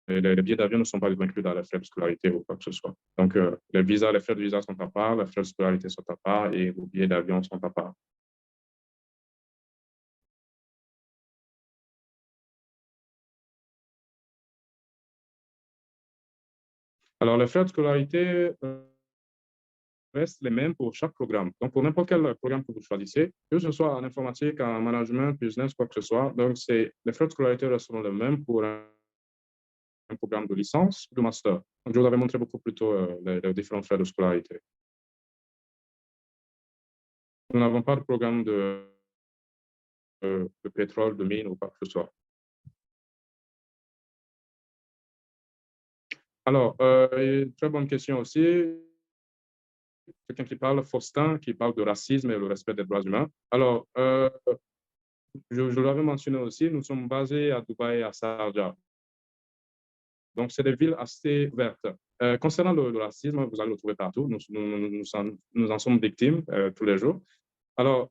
B: Les billets d'avion ne sont pas inclus dans les frais de scolarité ou quoi que ce soit. Donc, les frais de visa sont à part, les frais de scolarité sont à part et vos billets d'avion sont à part. Alors, les frais de scolarité restent les mêmes pour chaque programme. Donc, pour n'importe quel programme que vous choisissez, que ce soit en informatique, en management, business, quoi que ce soit, donc les frais de scolarité resteront les mêmes pour un programme de licence ou de master. Donc, je vous avais montré beaucoup plus tôt les différents frais de scolarité. Nous n'avons pas de programme de de pétrole, de mine ou quoi que ce soit. Alors, très bonne question aussi. Quelqu'un qui parle, Faustin, qui parle de racisme et le respect des droits humains. Alors, je l'avais mentionné aussi, nous sommes basés à Dubaï et à Sharjah. Donc, c'est des villes assez ouvertes. Concernant le racisme, vous allez le trouver partout. Nous en sommes victimes tous les jours. Alors,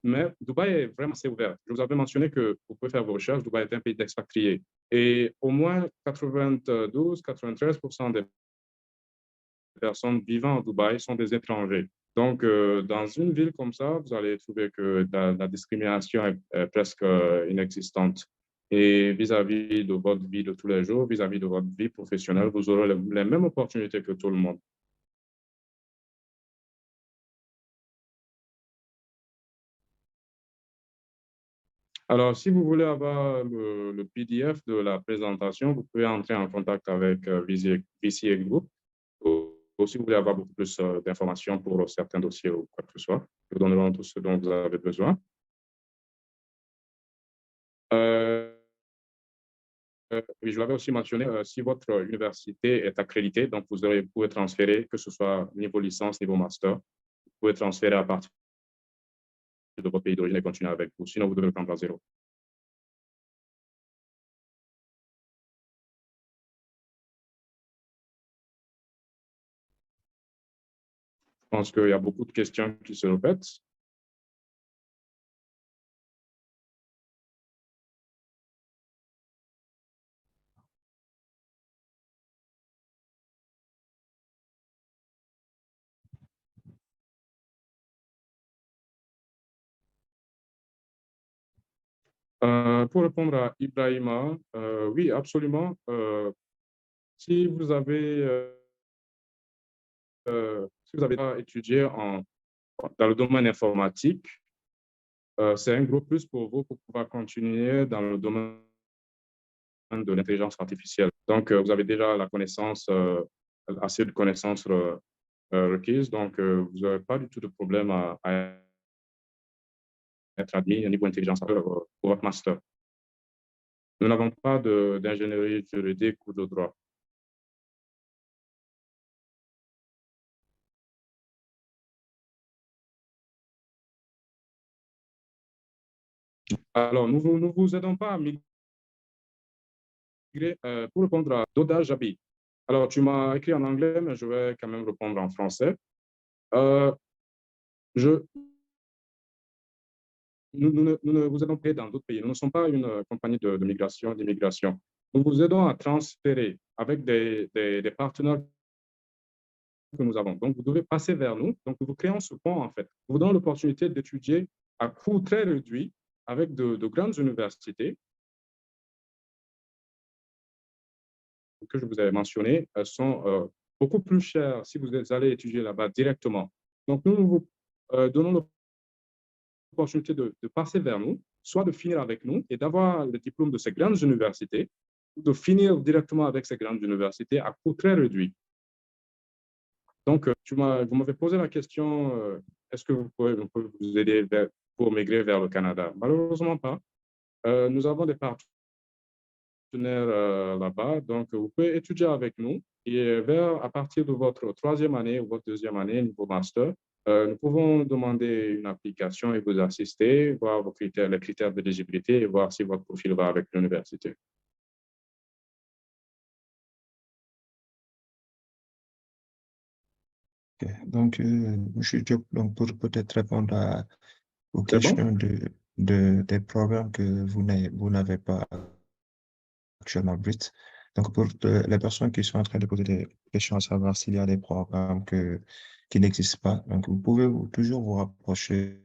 B: mais Dubaï est vraiment assez ouvert. Je vous avais mentionné que vous pouvez faire vos recherches. Dubaï est un pays d'expatriés. Et au moins 92-93% des personnes vivant à Dubaï sont des étrangers. Donc, dans une ville comme ça, vous allez trouver que la discrimination est presque inexistante. Et vis-à-vis de votre vie de tous les jours, vis-à-vis de votre vie professionnelle, vous aurez les mêmes opportunités que tout le monde. Alors, si vous voulez avoir le PDF de la présentation, vous pouvez entrer en contact avec VCA Group. Ou si vous voulez avoir beaucoup plus d'informations pour certains dossiers ou quoi que ce soit, nous donnerons tout ce dont vous avez besoin. Oui, je l'avais aussi mentionné, si votre université est accréditée, donc vous pouvez transférer, que ce soit niveau licence, niveau master, vous pouvez transférer à partir de votre pays d'origine et continuer avec vous. Sinon, vous devez le prendre à zéro. Je pense qu'il y a beaucoup de questions qui se répètent. Pour répondre à Ibrahima, oui, absolument. Si vous avez étudié dans le domaine informatique, c'est un gros plus pour vous pour pouvoir continuer dans le domaine de l'intelligence artificielle. Donc, vous avez déjà la connaissance, assez de connaissances requises, donc vous n'aurez pas du tout de problème à être admis au niveau intelligence pour votre master. Nous n'avons pas d'ingénierie juridique ou de droit. Alors, nous ne vous aidons pas à migrer pour répondre à Doda Jabi. Alors, tu m'as écrit en anglais, mais je vais quand même répondre en français. Nous ne vous aidons pas dans d'autres pays. Nous ne sommes pas une compagnie de migration, d'immigration. Nous vous aidons à transférer avec des partenaires que nous avons. Donc, vous devez passer vers nous. Donc, nous vous créons ce pont, en fait. Nous vous donnons l'opportunité d'étudier à coût très réduit avec de grandes universités que je vous avais mentionnées. Elles sont beaucoup plus chères si vous allez étudier là-bas directement. Donc, nous vous donnons l'opportunité de passer vers nous, soit de finir avec nous et d'avoir le diplôme de ces grandes universités, ou de finir directement avec ces grandes universités à coût très réduit. Donc, vous m'avez posé la question, est-ce que vous pouvez vous aider pour migrer vers le Canada? Malheureusement pas. Nous avons des partenaires là-bas, donc vous pouvez étudier avec nous et à partir de votre troisième année ou votre deuxième année, niveau master, nous pouvons demander une application et vous assister, voir vos critères, les critères d'éligibilité et voir si votre profil va avec l'université.
C: Ok. Donc, M. Diop, donc pour peut-être répondre aux
B: C'est bon?
C: questions des programmes que vous n'avez pas actuellement Brit. Donc, pour les personnes qui sont en train de poser des questions à savoir s'il y a des programmes qui n'existent pas, donc vous pouvez toujours vous rapprocher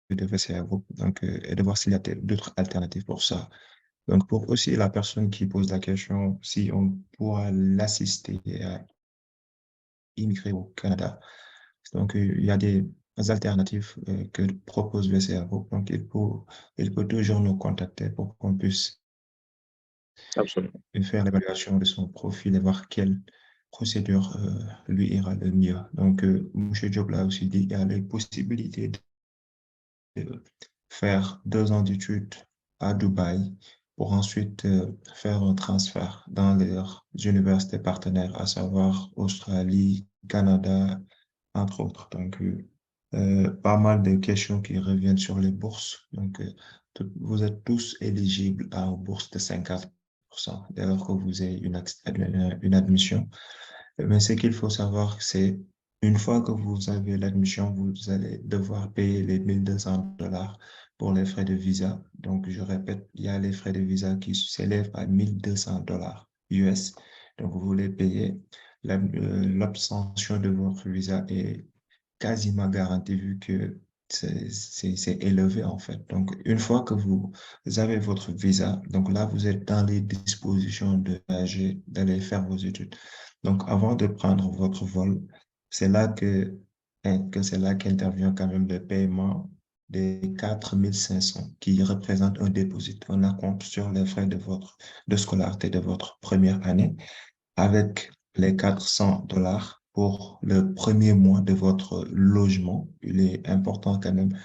C: de VCA Group donc, et de voir s'il y a d'autres alternatives pour ça. Donc, pour aussi la personne qui pose la question, si on pourra l'assister à immigrer au Canada. Donc, il y a des alternatives que propose VCA Group. Donc, il peut toujours nous contacter pour qu'on puisse
B: Absolument.
C: faire l'évaluation de son profil et voir quelle procédure lui ira le mieux. Donc, M. Diop l'a aussi dit, il y a les possibilités faire 2 ans d'études à Dubaï pour ensuite faire un transfert dans leurs universités partenaires, à savoir Australie, Canada, entre autres. Donc, pas mal de questions qui reviennent sur les bourses. Donc, vous êtes tous éligibles à une bourse de 50% dès lors que vous avez une admission. Mais ce qu'il faut savoir, c'est une fois que vous avez l'admission, vous allez devoir payer les 1 200 $ pour les frais de visa. Donc, je répète, il y a les frais de visa qui s'élèvent à 1 200 $ US. Donc, vous les payez. L'obtention de votre visa est quasiment garantie vu que c'est élevé en fait. Donc, une fois que vous avez votre visa, donc là, vous êtes dans les dispositions de voyager, d'aller faire vos études. Donc, avant de prendre votre vol, c'est là que c'est là qu'intervient quand même le paiement des 4 500 qui représente un dépôt, un acompte sur les frais de scolarité de votre première année avec les 400 $ pour le premier mois de votre logement. Il est important quand même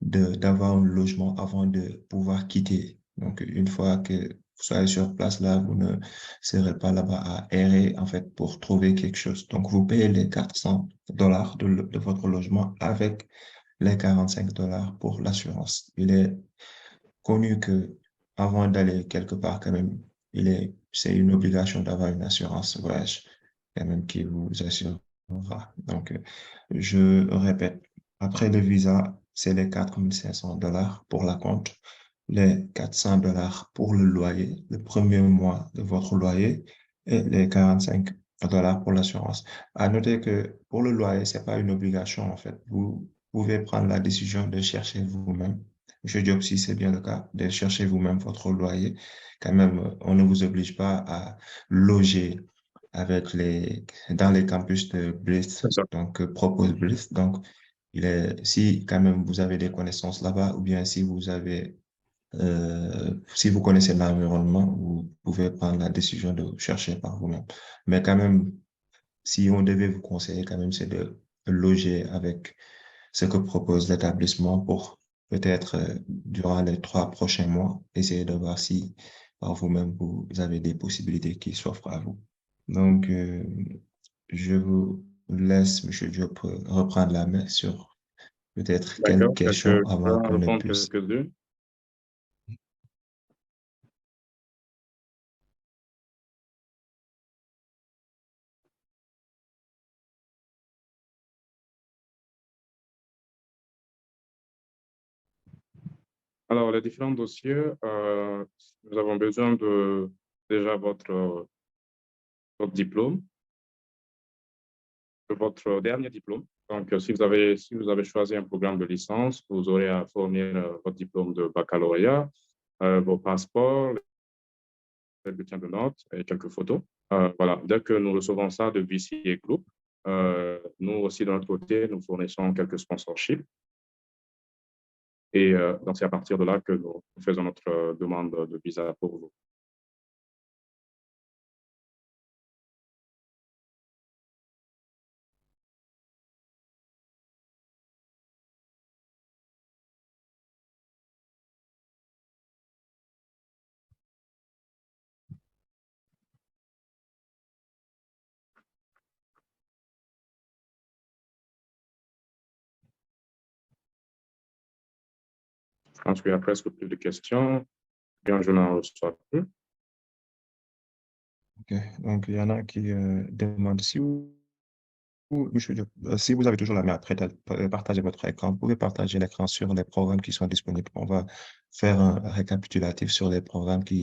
C: d'avoir un logement avant de pouvoir quitter. Donc, une fois que vous soyez sur place, là, vous ne serez pas là-bas à errer, en fait, pour trouver quelque chose. Donc, vous payez les 400 $ de votre logement avec les 45 $ pour l'assurance. Il est connu que avant d'aller quelque part, quand même, c'est une obligation d'avoir une assurance voyage, quand même, qui vous assurera. Donc, je répète, après le visa, c'est les 4 500 $ pour la compte, les 400 $ pour le loyer, le premier mois de votre loyer, et les 45 $ pour l'assurance. À noter que pour le loyer, c'est pas une obligation, en fait. Vous pouvez prendre la décision de chercher vous-même. Monsieur Diop, si c'est bien le cas, de chercher vous-même votre loyer. Quand même, on ne vous oblige pas à loger dans les campus de Bliss,
B: C'est ça.
C: donc propose Bliss. Donc, si quand même vous avez des connaissances là-bas, ou bien si vous connaissez l'environnement, vous pouvez prendre la décision de chercher par vous-même. Mais quand même, si on devait vous conseiller, quand même, c'est de loger avec ce que propose l'établissement pour peut-être durant les 3 prochains mois, essayer de voir si par vous-même vous avez des possibilités qui s'offrent à vous. Donc, je vous laisse, Monsieur Diop, reprendre la main sur peut-être quelques
B: D'accord. Est-ce
C: questions
B: que je peux
C: avant
B: en
C: qu'on ne
B: répondre
C: puisse.
B: quelques-unes? Alors, les différents dossiers, nous avons besoin de déjà votre diplôme, de votre dernier diplôme. Donc, si vous avez choisi un programme de licence, vous aurez à fournir votre diplôme de baccalauréat, vos passeports, les bulletins de notes et quelques photos. Voilà. Dès que nous recevons ça de VCA Group, nous aussi, de notre côté, nous fournissons quelques sponsorships. Et donc, c'est à partir de là que nous faisons notre demande de visa pour vous. Je pense qu'il y a presque plus de questions. Bien, je n'en reçois plus.
C: Ok. Donc, il y en a qui demandent Monsieur Diop, si vous avez toujours la main après de partager votre écran, vous pouvez partager l'écran sur les programmes qui sont disponibles. On va faire un récapitulatif sur les programmes que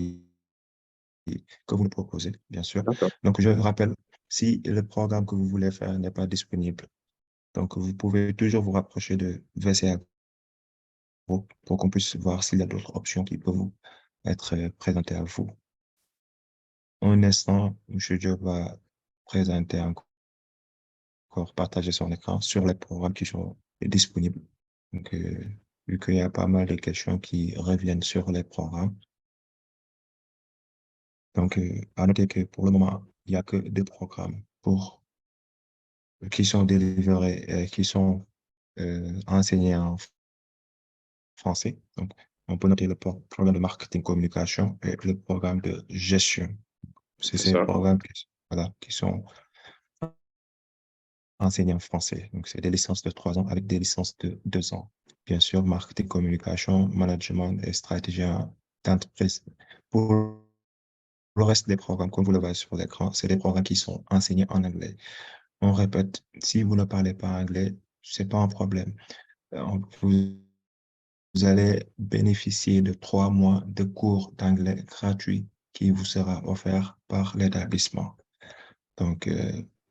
C: vous nous proposez, bien sûr.
B: D'accord.
C: Donc, je rappelle, si le programme que vous voulez faire n'est pas disponible, donc vous pouvez toujours vous rapprocher de VCA pour qu'on puisse voir s'il y a d'autres options qui peuvent vous être présentées à vous. Un instant, M. Diop va présenter encore partager son écran sur les programmes qui sont disponibles. Donc, vu qu'il y a pas mal de questions qui reviennent sur les programmes. Donc, à noter que pour le moment, il n'y a que 2 programmes qui sont délivrés, qui sont enseignés en français. Donc, on peut noter le programme de marketing communication et le programme de gestion. C'est
B: C'est
C: ces
B: ça.
C: programmes qui sont enseignés en français. Donc, c'est des licences de 3 ans avec des licences de 2 ans. Bien sûr, marketing, communication, management et stratégie d'entreprise. Pour le reste des programmes, comme vous le voyez sur l'écran, c'est des programmes qui sont enseignés en anglais. On répète, si vous ne parlez pas anglais, c'est pas un problème. Vous allez bénéficier de 3 mois de cours d'anglais gratuits qui vous sera offert par l'établissement. Donc,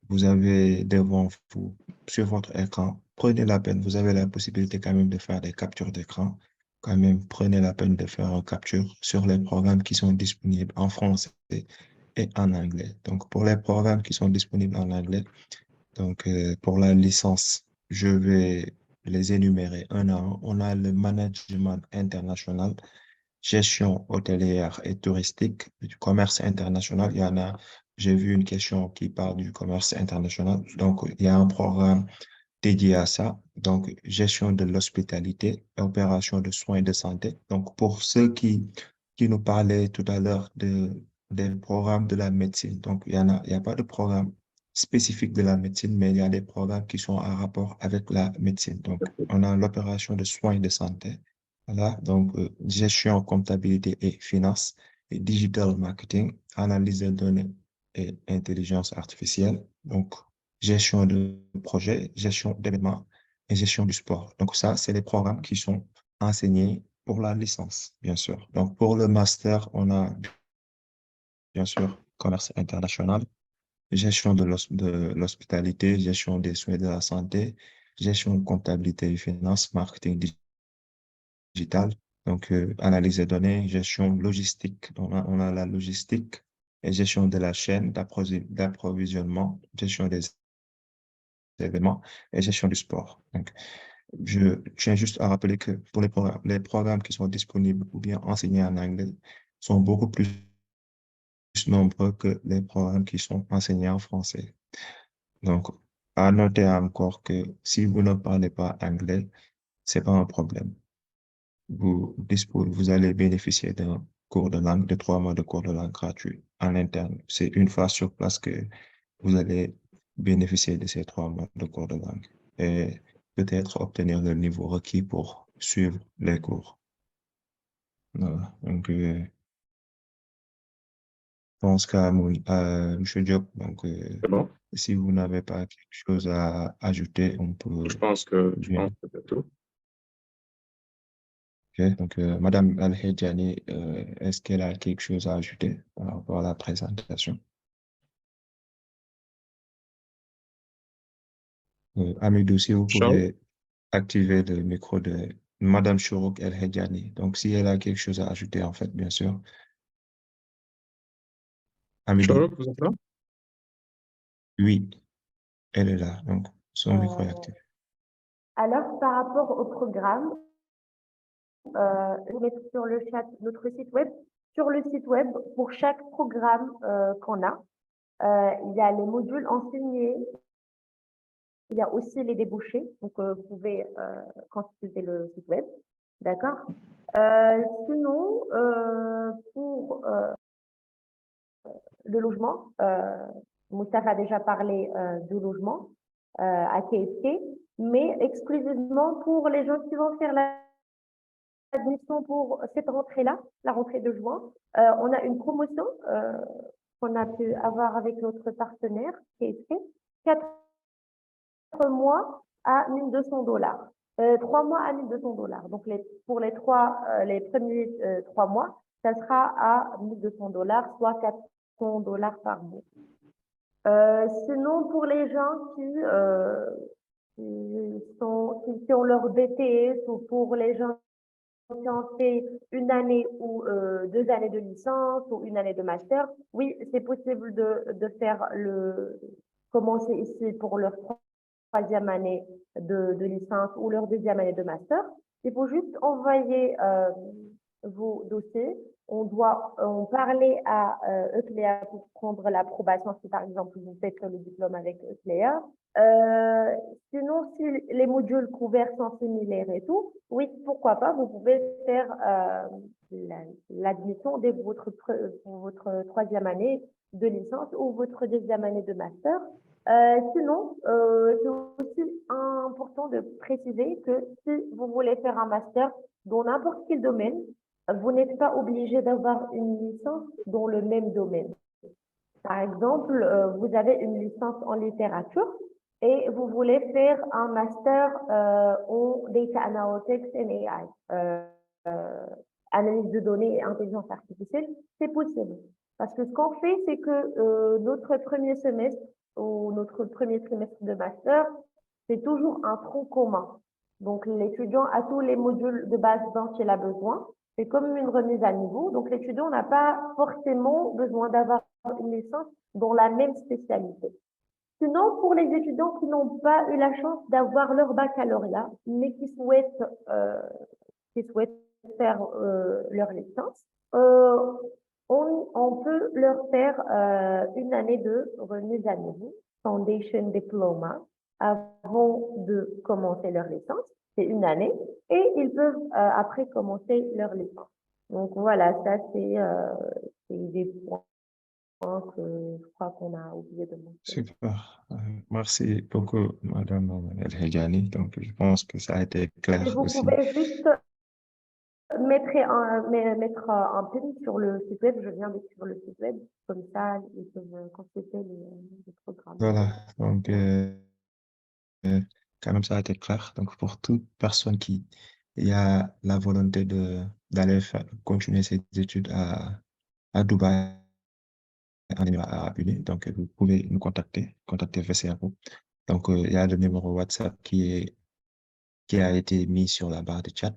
C: vous avez devant vous, sur votre écran, prenez la peine, vous avez la possibilité quand même de faire des captures d'écran. Quand même, prenez la peine de faire une capture sur les programmes qui sont disponibles en français et en anglais. Donc, pour les programmes qui sont disponibles en anglais, donc pour la licence, je vais les énumérer un à un. On a le management international, gestion hôtelière et touristique, du commerce international. Il y en a, j'ai vu une question qui parle du commerce international. Donc, il y a un programme dédié à ça. Donc, gestion de l'hospitalité, opération de soins et de santé. Donc, pour ceux qui nous parlaient tout à l'heure des programmes de la médecine. Donc, il y a pas de programme spécifique de la médecine, mais il y a des programmes qui sont en rapport avec la médecine. Donc, on a l'opération de soins et de santé. Voilà, donc gestion, comptabilité et finance, et digital marketing, analyse de données et intelligence artificielle. Donc, gestion de projet, gestion d'événements et gestion du sport. Donc, ça, c'est les programmes qui sont enseignés pour la licence, bien sûr. Donc, pour le master, on a bien sûr commerce international, gestion de l'hospitalité, gestion des soins et de la santé, gestion de comptabilité et finance, marketing digital, donc analyse des données, gestion logistique. On a la logistique et gestion de la chaîne d'approvisionnement, gestion des événements et gestion du sport. Donc, je tiens juste à rappeler que pour les programmes qui sont disponibles ou bien enseignés en anglais sont beaucoup plus nombreux que les programmes qui sont enseignés en français. Donc, à noter encore que si vous ne parlez pas anglais, c'est pas un problème. Vous allez bénéficier d'un cours de langue, de 3 mois de cours de langue gratuit en interne. C'est une fois sur place que vous allez bénéficier de ces 3 mois de cours de langue et peut-être obtenir le niveau requis pour suivre les cours. Voilà. Donc, je pense M. Diop, donc,
B: C'est bon?
C: si vous n'avez pas quelque chose à ajouter, on peut
B: Je
C: bien.
B: pense que c'est tout.
C: Ok. Donc, Madame Al-Hedjani, est-ce qu'elle a quelque chose à ajouter par rapport à la présentation? Amidou, si vous
B: Charles,
C: pouvez activer le micro de Madame Chourouk El-Hedjani. Donc, si elle a quelque chose à ajouter, en fait, bien sûr. Amidou,
B: Charles, vous êtes là?
C: oui, elle est là. Donc, son micro est
D: Euh,
C: actif.
D: alors, par rapport au programme, je vais mettre sur le chat notre site web. Sur le site web, pour chaque programme qu'on a, il y a les modules enseignés, il y a aussi les débouchés. Donc, vous pouvez consulter le site web. D'accord? Sinon, pour le logement, Moustapha a déjà parlé du logement à KFC, mais exclusivement pour les gens qui vont faire l'admission pour cette rentrée-là, la rentrée de juin. On a une promotion qu'on a pu avoir avec notre partenaire KFC, 4 mois à $1 200. 3 mois à $1 200. Donc, pour les premiers 3 mois, ça sera à $1 200, soit $400 par mois. Sinon, pour les gens qui ont leur BTS ou pour les gens qui ont fait une année ou 2 années de licence ou une année de master, oui, c'est possible de faire commencer ici pour leur 3e année de licence ou leur 2e année de master. Il faut juste envoyer vos dossiers. On parler à Ecléa pour prendre l'approbation si par exemple vous faites le diplôme avec Ecléa. Euh, Sinon, si les modules couverts sont similaires et tout, oui, pourquoi pas, vous pouvez faire l'admission dès pour votre troisième année de licence ou votre deuxième année de master. Sinon, c'est aussi important de préciser que si vous voulez faire un master dans n'importe quel domaine, vous n'êtes pas obligé d'avoir une licence dans le même domaine. Par exemple, vous avez une licence en littérature et vous voulez faire un master en Data Analytics and AI, analyse de données et intelligence artificielle, c'est possible. Parce que ce qu'on fait, c'est que notre premier semestre ou notre premier trimestre de master, c'est toujours un tronc commun. Donc, l'étudiant a tous les modules de base dont il a besoin. C'est comme une remise à niveau. Donc, l'étudiant n'a pas forcément besoin d'avoir une licence dans la même spécialité. Sinon, pour les étudiants qui n'ont pas eu la chance d'avoir leur baccalauréat, mais qui souhaitent faire leur licence, on peut leur faire une année de remise à niveau, Foundation Diploma, avant de commencer leur licence. C'est une année et ils peuvent après commencer leur licence. Donc voilà, ça c'est des points que je crois qu'on a oublié de mentionner.
C: Super. Merci beaucoup, Madame El Hedjani. Donc, je pense que ça a été
D: Et
C: clair
D: vous
C: aussi.
D: pouvez juste mettre un pin sur le site web. Je viens d'écrire le site web. Comme ça, ils peuvent consulter les programmes.
C: Voilà. Donc, quand même, ça a été clair. Donc, pour toute personne qui a la volonté d'aller continuer ses études à Dubaï, en Émirats Arabes Unis, donc vous pouvez nous contacter VCRO. Donc, il y a le numéro WhatsApp qui a été mis sur la barre de chat.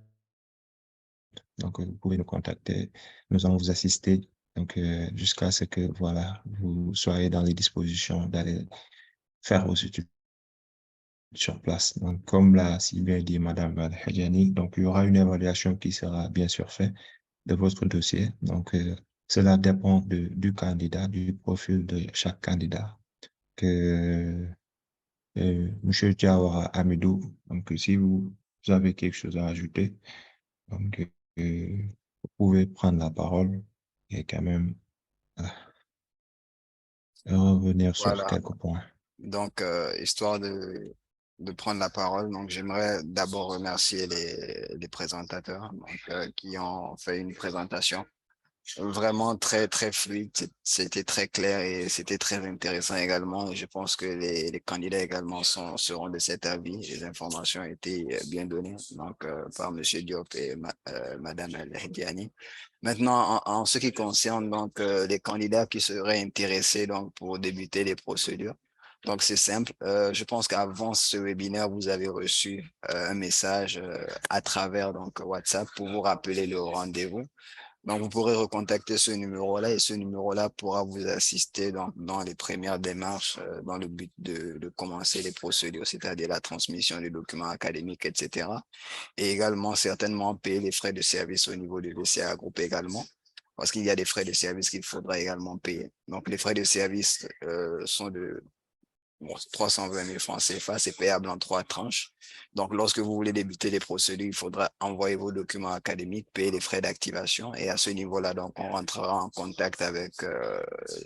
C: Donc, vous pouvez nous contacter. Nous allons vous assister. Donc, jusqu'à ce que, voilà, vous soyez dans les dispositions d'aller faire vos études sur place. Donc, comme l'a si bien dit Madame Hadjani, donc il y aura une évaluation qui sera bien sûr faite de votre dossier. Donc, cela dépend du candidat, du profil de chaque candidat. Que Monsieur Diawara Amidou, donc si vous avez quelque chose à ajouter, donc vous pouvez prendre la parole et quand même revenir sur
E: Voilà.
C: quelques points.
E: Donc, histoire de prendre la parole, donc j'aimerais d'abord remercier les présentateurs donc, qui ont fait une présentation vraiment très, très fluide. C'était très clair et c'était très intéressant également. Je pense que les candidats également seront de cet avis. Les informations ont été bien données donc, par Monsieur Diop et Madame El Hediani. Maintenant, en ce qui concerne donc les candidats qui seraient intéressés donc pour débuter les procédures, donc c'est simple. Je pense qu'avant ce webinaire, vous avez reçu un message à travers donc WhatsApp pour vous rappeler le rendez-vous. Donc, vous pourrez recontacter ce numéro-là et ce numéro-là pourra vous assister dans les premières démarches dans le but de commencer les procédures, c'est-à-dire la transmission des documents académiques, etc. Et également, certainement, payer les frais de service au niveau du VCA Group également, parce qu'il y a des frais de service qu'il faudra également payer. Donc, les frais de service sont de 320 000 francs CFA, c'est payable en 3 tranches. Donc, lorsque vous voulez débuter les procédures, il faudra envoyer vos documents académiques, payer les frais d'activation. Et à ce niveau-là, donc, on rentrera en contact avec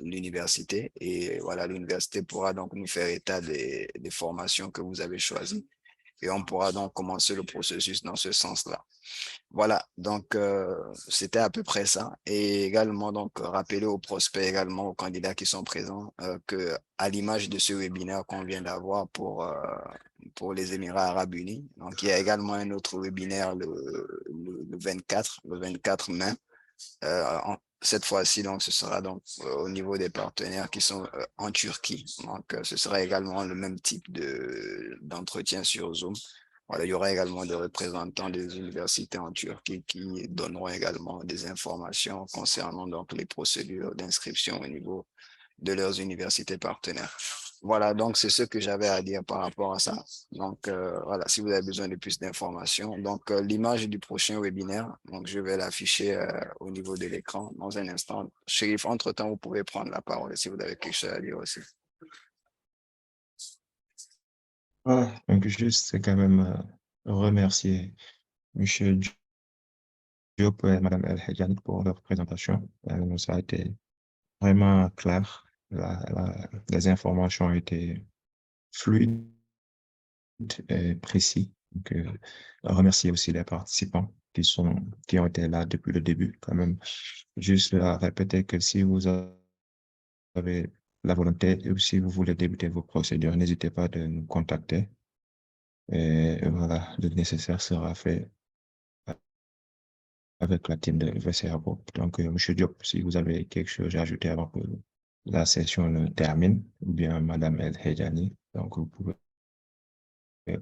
E: l'université. Et voilà, l'université pourra donc nous faire état des formations que vous avez choisies. Et on pourra donc commencer le processus dans ce sens-là. Voilà, donc c'était à peu près ça. Et également, donc, rappeler aux prospects, également aux candidats qui sont présents, que à l'image de ce webinaire qu'on vient d'avoir pour les Émirats Arabes Unis, donc il y a également un autre webinaire le 24 mai. Cette fois-ci, donc, ce sera donc au niveau des partenaires qui sont en Turquie. Donc, ce sera également le même type d'entretien sur Zoom. Voilà, il y aura également des représentants des universités en Turquie qui donneront également des informations concernant donc les procédures d'inscription au niveau de leurs universités partenaires. Voilà, donc c'est ce que j'avais à dire par rapport à ça. Donc voilà, si vous avez besoin de plus d'informations, donc l'image du prochain webinaire, donc je vais l'afficher au niveau de l'écran dans un instant. Chérif, entre-temps, vous pouvez prendre la parole si vous avez quelque chose à dire aussi.
C: Voilà, donc juste c'est quand même remercier Monsieur Diop et Madame El Hadjani pour leur présentation. Ça a été vraiment clair. Les informations ont été fluides et précis. Donc, remercier aussi les participants qui ont été là depuis le début, quand même. Juste à répéter que si vous avez la volonté ou si vous voulez débuter vos procédures, n'hésitez pas de nous contacter. Et voilà, le nécessaire sera fait avec la team de VCA Group. Donc, Monsieur Diop, si vous avez quelque chose à ajouter avant que la session ne termine, ou bien Madame El Hedjani, donc vous pouvez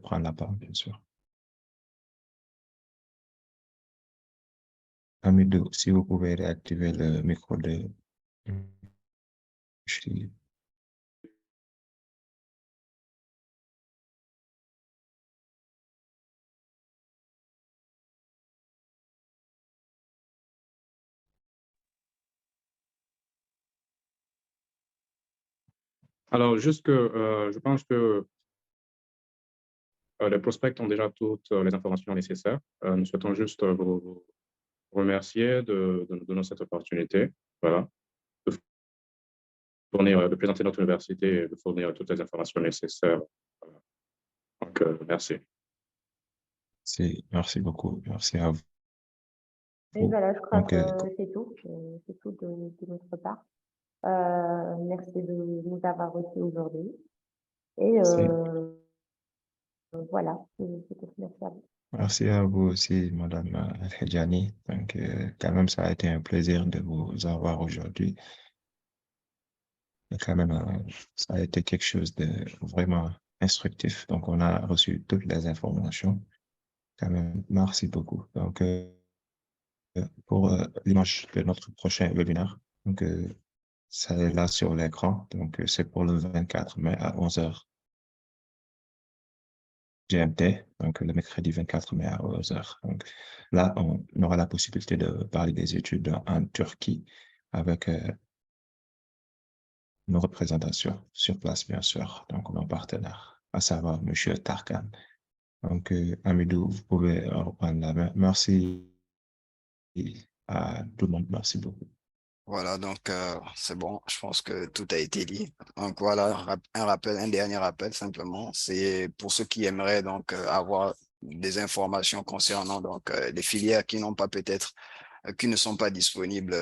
C: prendre la parole, bien sûr. Amidou, si vous pouvez réactiver le micro de...
B: Alors, juste que je pense que les prospects ont déjà toutes les informations nécessaires. Nous souhaitons juste vous remercier de nous donner cette opportunité, voilà, de fournir, de présenter notre université et de fournir toutes les informations nécessaires. Voilà. Donc, merci.
C: Merci beaucoup. Merci à vous.
D: Et voilà, je crois
C: Donc,
D: que c'est tout. C'est tout de notre part. Merci de nous avoir reçus aujourd'hui. Et voilà, c'est tout. Merci à vous.
C: merci à vous aussi, Madame El-Hedjani. Donc, quand même, ça a été un plaisir de vous avoir aujourd'hui. Et quand même, ça a été quelque chose de vraiment instructif. Donc, on a reçu toutes les informations. Quand même, merci beaucoup. Donc, pour l'image de notre prochain webinaire, donc, ça est là sur l'écran. Donc, c'est pour le 24 mai à 11 heures GMT, donc le mercredi 24 mai à 11 heures. Donc, là, on aura la possibilité de parler des études en Turquie avec nos représentations sur place, bien sûr, donc nos partenaires, à savoir Monsieur Tarkan. Donc, Amidou, vous pouvez reprendre la main. Merci à tout le monde. Merci beaucoup.
E: Voilà, donc c'est bon, je pense que tout a été dit. Donc voilà, un rappel, un dernier rappel simplement, c'est pour ceux qui aimeraient donc avoir des informations concernant donc les filières qui n'ont pas peut-être qui ne sont pas disponibles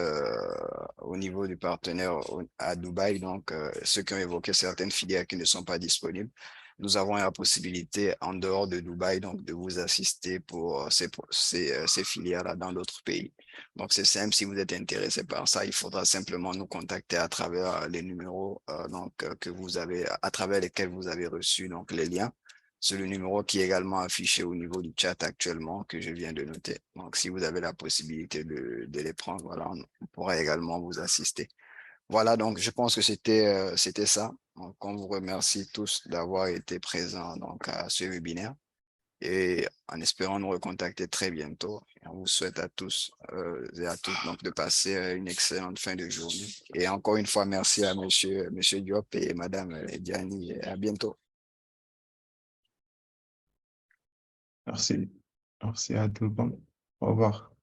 E: au niveau du partenaire à Dubaï, donc ceux qui ont évoqué certaines filières qui ne sont pas disponibles. Nous avons la possibilité en dehors de Dubaï donc de vous assister pour ces filières-là dans d'autres pays. Donc, c'est simple, si vous êtes intéressé par ça, il faudra simplement nous contacter à travers les numéros que vous avez, à travers lesquels vous avez reçu donc, les liens. C'est le numéro qui est également affiché au niveau du chat actuellement que je viens de noter. Donc, si vous avez la possibilité de les prendre, voilà, on pourra également vous assister. Voilà, donc je pense que c'était ça. Donc, on vous remercie tous d'avoir été présents donc, à ce webinaire et en espérant nous recontacter très bientôt. Et on vous souhaite à tous et à toutes donc, de passer une excellente fin de journée. Et encore une fois, merci à monsieur Diop et Madame Diani. Et à bientôt.
C: Merci. Merci à tout le monde. Au revoir.